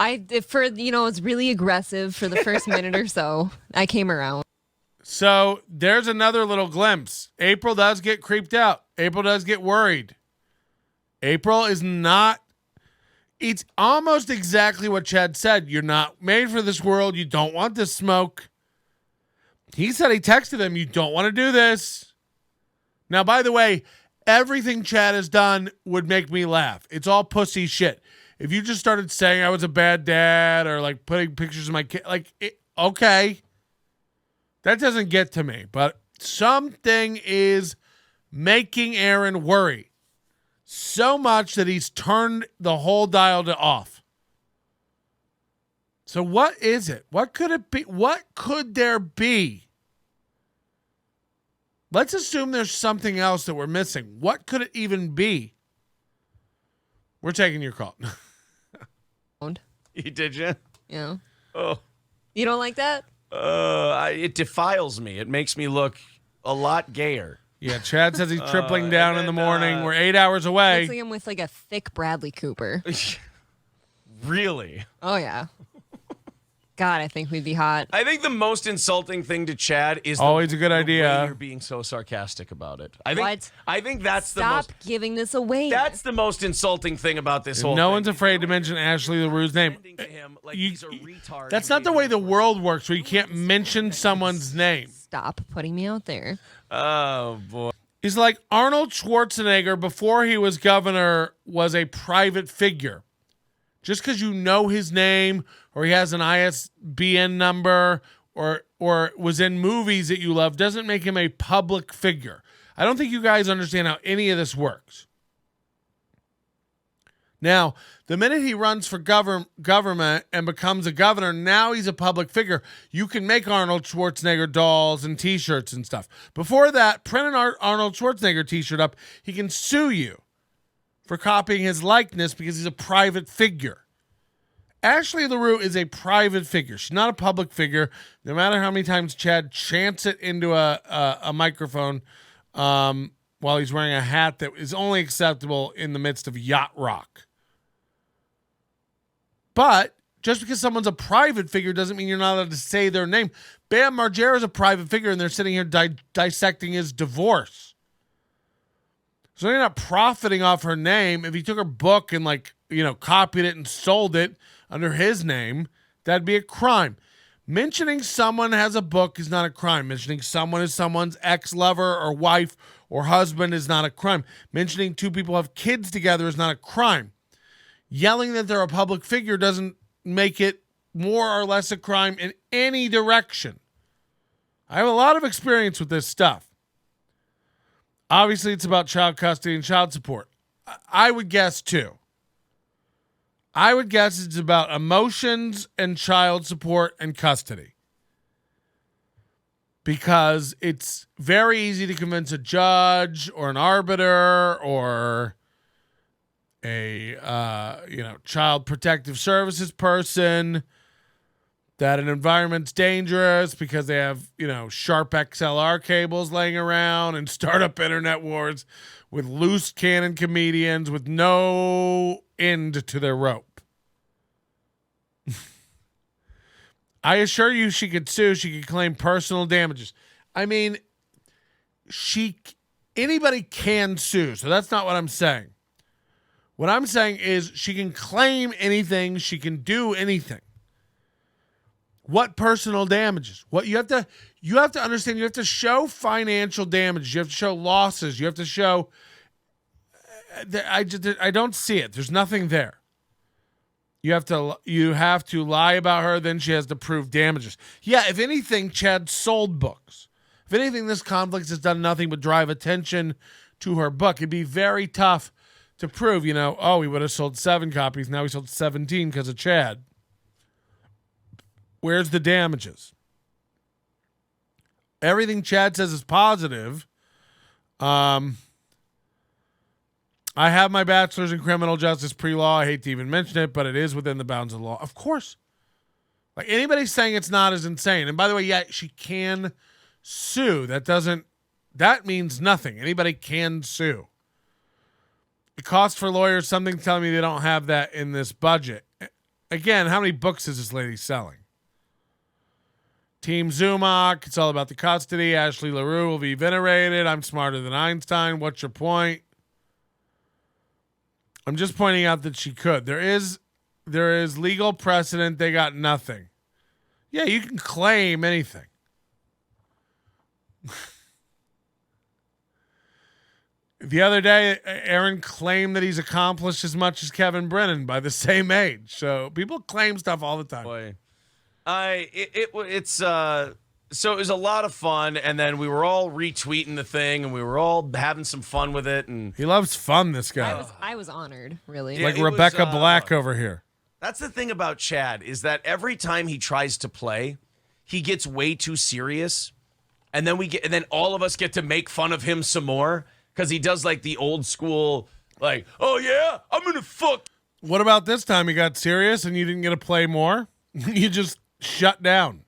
Speaker 5: It's really aggressive for the first minute or so. I came around.
Speaker 1: So there's another little glimpse. April does get creeped out. April does get worried. April is not. It's almost exactly what Chad said. You're not made for this world. You don't want this smoke. He said he texted him, you don't want to do this. Now, by the way, everything Chad has done would make me laugh. It's all pussy shit. If you just started saying I was a bad dad or like putting pictures of my kid, okay. That doesn't get to me. But something is making Aaron worry so much that he's turned the whole dial to off. So what is it? What could it be? What could there be? Let's assume there's something else that we're missing. What could it even be? We're taking your call.
Speaker 2: Did you?
Speaker 5: Yeah.
Speaker 2: Oh.
Speaker 5: You don't like that?
Speaker 2: It defiles me. It makes me look a lot gayer.
Speaker 1: Yeah, Chad says he's tripling down in the morning. We're 8 hours away.
Speaker 5: Looks like I'm with like a thick Bradley Cooper.
Speaker 2: Really?
Speaker 5: Oh, yeah. God, I think we'd be hot.
Speaker 2: I think the most insulting thing to Chad is
Speaker 1: always a good
Speaker 2: the
Speaker 1: idea.
Speaker 2: way you're being so sarcastic about it. I think that's
Speaker 5: Stop
Speaker 2: the most.
Speaker 5: giving this away.
Speaker 2: That's the most insulting thing about this whole.
Speaker 1: No
Speaker 2: thing.
Speaker 1: one's afraid to mention Ashley LaRue's name.
Speaker 2: To him like he's a retard.
Speaker 1: That's not the way the world works, where you can't mention someone's name.
Speaker 5: Stop putting me out there.
Speaker 2: Oh boy.
Speaker 1: He's like Arnold Schwarzenegger before he was governor was a private figure. Just because you know his name or he has an ISBN number or was in movies that you love doesn't make him a public figure. I don't think you guys understand how any of this works. Now, the minute he runs for government and becomes a governor, now he's a public figure. You can make Arnold Schwarzenegger dolls and T-shirts and stuff. Before that, print an Arnold Schwarzenegger T-shirt up. He can sue you for copying his likeness because he's a private figure. Ashley LaRue is a private figure. She's not a public figure. No matter how many times Chad chants it into a microphone while he's wearing a hat that is only acceptable in the midst of yacht rock. But just because someone's a private figure doesn't mean you're not allowed to say their name. Bam Margera is a private figure, and they're sitting here dissecting his divorce. So they're not profiting off her name. If he took her book and copied it and sold it under his name, that'd be a crime. Mentioning someone has a book is not a crime. Mentioning someone is someone's ex-lover or wife or husband is not a crime. Mentioning two people have kids together is not a crime. Yelling that they're a public figure doesn't make it more or less a crime in any direction. I have a lot of experience with this stuff. Obviously, it's about child custody and child support. I would guess, too. I would guess it's about emotions and child support and custody. Because it's very easy to convince a judge or an arbiter or a child protective services person that an environment's dangerous because they have, sharp XLR cables laying around and startup internet wars with loose cannon comedians with no end to their rope. I assure you she could sue. She could claim personal damages. I mean, anybody can sue. So that's not what I'm saying. What I'm saying is she can claim anything. She can do anything. What personal damages? What you have to understand, you have to show financial damage. You have to show losses. You have to show I don't see it. There's nothing there. You have to lie about her, then she has to prove damages. Yeah, if anything, Chad sold books. If anything, this conflict has done nothing but drive attention to her book. It'd be very tough to prove, we would have sold 7 copies. Now we sold 17 because of Chad. Where's the damages? Everything Chad says is positive. I have my bachelor's in criminal justice pre-law. I hate to even mention it, but it is within the bounds of the law. Of course. Like, anybody saying it's not is insane. And by the way, yeah, she can sue. That means nothing. Anybody can sue. It costs for lawyers something telling me they don't have that in this budget. Again, how many books is this lady selling? Team Zumock, it's all about the custody. Ashley LaRue will be venerated. I'm smarter than Einstein. What's your point? I'm just pointing out that she could. There is legal precedent. They got nothing. Yeah, you can claim anything. The other day, Aaron claimed that he's accomplished as much as Kevin Brennan by the same age. So people claim stuff all the time.
Speaker 10: Boy. So it was a lot of fun, and then we were all retweeting the thing, and we were all having some fun with it. And
Speaker 1: he loves fun, this guy.
Speaker 5: I was honored, really.
Speaker 10: Yeah,
Speaker 1: like Rebecca Black over here.
Speaker 10: That's the thing about Chad, is that every time he tries to play, he gets way too serious, and then all of us get to make fun of him some more because he does like the old school, like, oh yeah, I'm gonna fuck.
Speaker 1: What about this time? He got serious, and you didn't get to play more. You just shut down.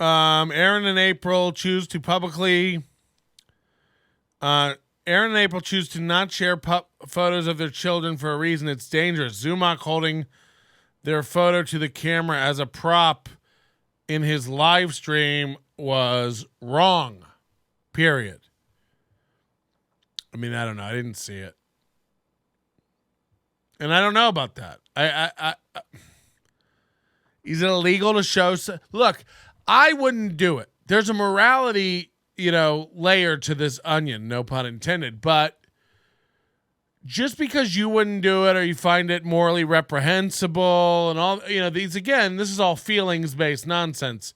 Speaker 1: Aaron and April choose to not share photos of their children for a reason. It's dangerous. Zumock holding their photo to the camera as a prop in his live stream was wrong. Period. I mean, I don't know. I didn't see it. And I don't know about that. Is it illegal to show? Look, I wouldn't do it. There's a morality, layer to this onion, no pun intended. But just because you wouldn't do it or you find it morally reprehensible and all, this is all feelings-based nonsense.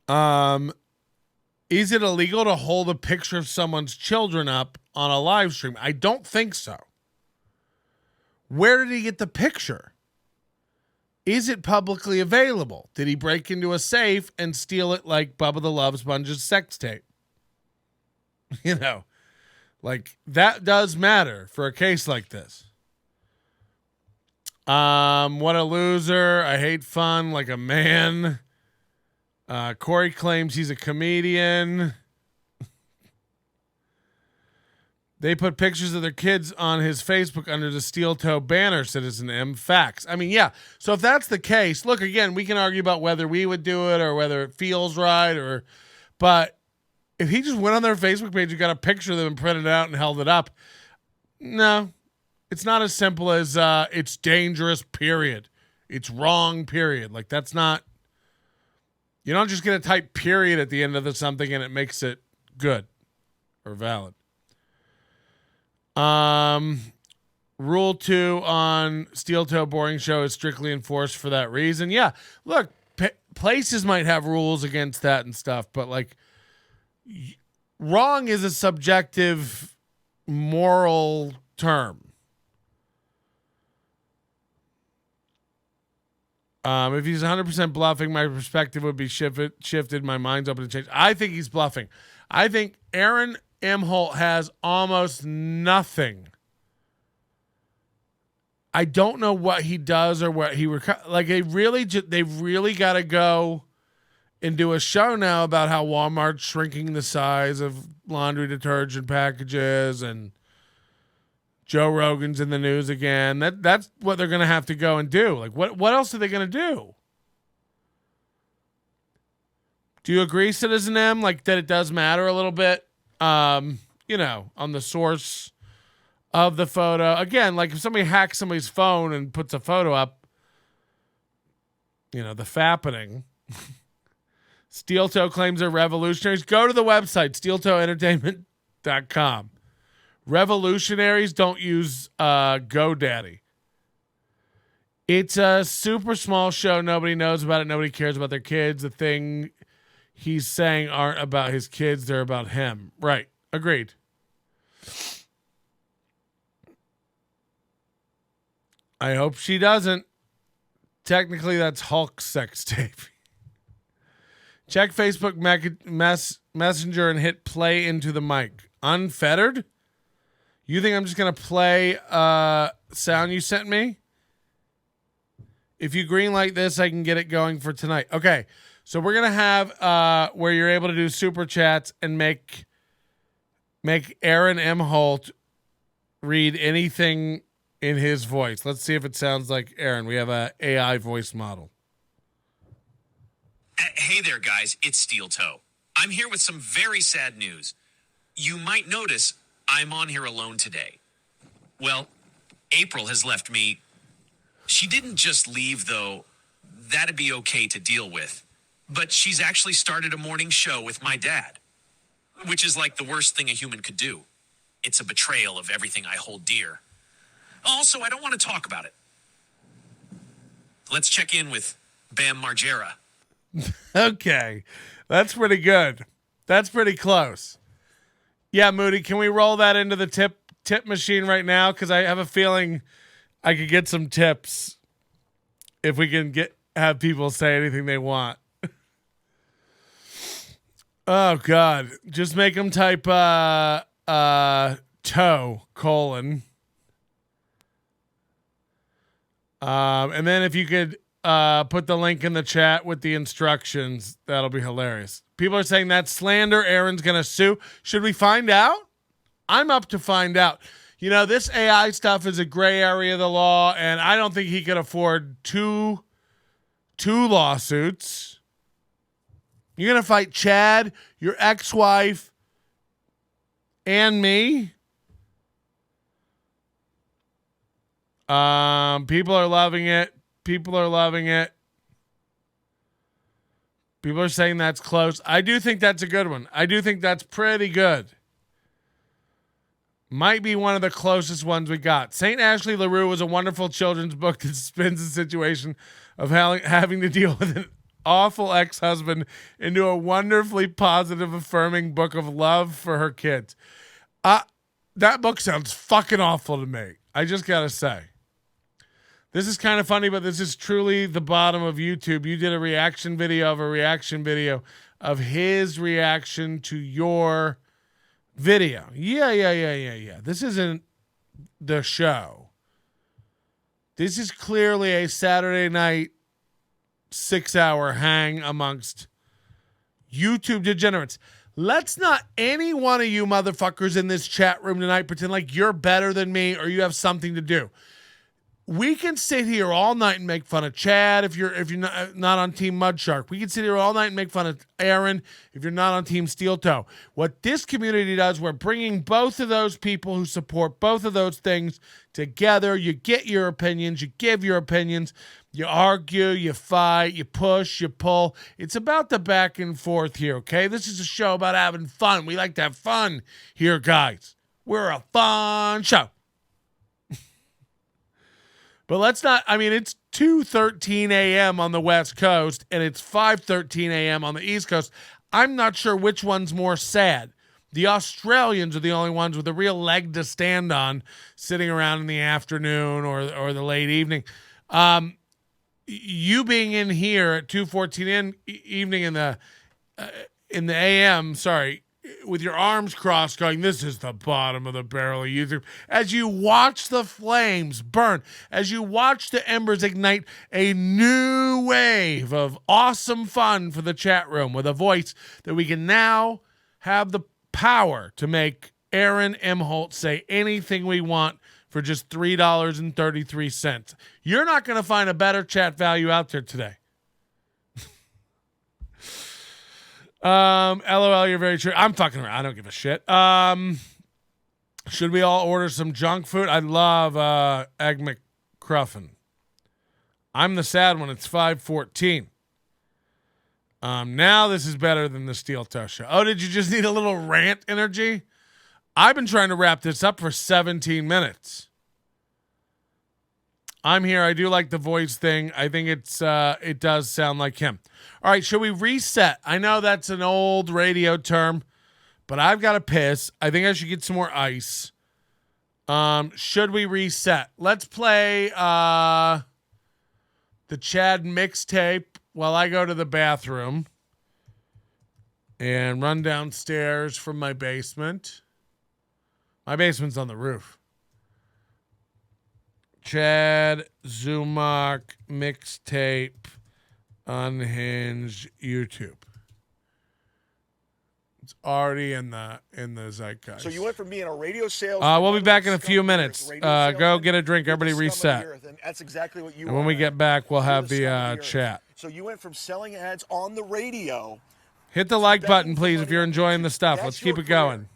Speaker 1: Is it illegal to hold a picture of someone's children up on a live stream? I don't think so. Where did he get the picture? Is it publicly available? Did he break into a safe and steal it like Bubba the Love Sponge's sex tape? Like that does matter for a case like this. What a loser. I hate fun like a man. Corey claims he's a comedian. They put pictures of their kids on his Facebook under the steel toe banner, Citizen M. Facts. I mean, yeah. So if that's the case, look, again, we can argue about whether we would do it or whether it feels right, but if he just went on their Facebook page and got a picture of them and printed it out and held it up, no, it's not as simple as it's dangerous, period. It's wrong, period. Like, that's not, you don't just get a type period at the end of something and it makes it good or valid. Rule 2 on Steel Toe Boring Show is strictly enforced for that reason. Yeah, look, places might have rules against that and stuff, but like, wrong is a subjective moral term. If he's 100% bluffing, my perspective would be shifted. My mind's open to change. I think he's bluffing. I think Aaron Imholte has almost nothing. I don't know what he does or what he like. They really got to go and do a show now about how Walmart's shrinking the size of laundry detergent packages, and Joe Rogan's in the news again. That's what they're going to have to go and do. Like, what else are they going to do? Do you agree, Citizen M, like that it does matter a little bit, on the source of the photo? Again, like if somebody hacks somebody's phone and puts a photo up, the fappening. Steel Toe claims they're revolutionaries. Go to the website, steeltoeentertainment.com. Revolutionaries don't use GoDaddy. It's a super small show. Nobody knows about it. Nobody cares about their kids. The thing he's saying aren't about his kids. They're about him. Right. Agreed. I hope she doesn't. Technically, that's Hulk sex tape. Check Facebook Messenger and hit play into the mic. Unfettered? You think I'm just going to play sound you sent me? If you greenlight this, I can get it going for tonight. Okay, so we're going to have where you're able to do super chats and make Aaron Imholte read anything in his voice. Let's see if it sounds like Aaron. We have a AI voice model.
Speaker 11: Hey there, guys. It's Steel Toe. I'm here with some very sad news. You might notice I'm on here alone today. Well, April has left me. She didn't just leave, though. That'd be okay to deal with. But she's actually started a morning show with my dad, which is like the worst thing a human could do. It's a betrayal of everything I hold dear. Also, I don't want to talk about it. Let's check in with Bam Margera.
Speaker 1: Okay, that's pretty good. That's pretty close. Yeah, Moody, can we roll that into the tip machine right now? Because I have a feeling I could get some tips if we can have people say anything they want. Oh God, just make them type toe : and then if you could put the link in the chat with the instructions, that'll be hilarious. People are saying that's slander. Aaron's going to sue. Should we find out? I'm up to find out. This AI stuff is a gray area of the law, and I don't think he could afford two lawsuits. You're going to fight Chad, your ex-wife, and me? People are loving it. People are loving it. People are saying that's close. I do think that's a good one. I do think that's pretty good. Might be one of the closest ones we got. St. Ashley LaRue was a wonderful children's book that spins the situation of having to deal with an awful ex-husband into a wonderfully positive, affirming book of love for her kids. That book sounds fucking awful to me. I just got to say. This is kind of funny, but this is truly the bottom of YouTube. You did a reaction video of his reaction to your video. Yeah. This isn't the show. This is clearly a Saturday night 6-hour hang amongst YouTube degenerates. Let's not any one of you motherfuckers in this chat room tonight pretend like you're better than me or you have something to do. We can sit here all night and make fun of Chad if you're not on Team Mudshark. We can sit here all night and make fun of Aaron if you're not on Team Steel Toe. What this community does, we're bringing both of those people who support both of those things together. You get your opinions, you give your opinions, you argue, you fight, you push, you pull. It's about the back and forth here, okay? This is a show about having fun. We like to have fun here, guys. We're a fun show. But let's not, it's 2:13 a.m. on the West Coast, and it's 5:13 a.m. on the East Coast. I'm not sure which one's more sad. The Australians are the only ones with a real leg to stand on, sitting around in the afternoon or the late evening. You being in here at 2:14 evening in the AM, with your arms crossed, going, "This is the bottom of the barrel of YouTube." As you watch the flames burn, as you watch the embers ignite a new wave of awesome fun for the chat room with a voice that we can now have the power to make Aaron Imholte say anything we want for just $3.33. You're not going to find a better chat value out there today. LOL, you're very true. I'm fucking around. I don't give a shit. Should we all order some junk food? I love Egg McCruffin. I'm the sad one. It's 5:14. Now this is better than the Steel Toe Show. Oh, did you just need a little rant energy? I've been trying to wrap this up for 17 minutes. I'm here. I do like the voice thing. I think it does sound like him. All right, should we reset? I know that's an old radio term, but I've got to piss. I think I should get some more ice. Should we reset? Let's play the Chad mixtape while I go to the bathroom and run downstairs from my basement. My basement's on the roof. Chad Zumock mixtape, Unhinged, YouTube. It's already in the zeitgeist.
Speaker 12: So you went from being a radio sales.
Speaker 1: We'll be back in a few minutes. Go get a drink. Everybody reset.
Speaker 12: That's exactly what you.
Speaker 1: And when we get back, we'll have the chat.
Speaker 12: So you went from selling ads on the radio.
Speaker 1: Hit the like button, please, if you're enjoying the stuff. Let's keep it going.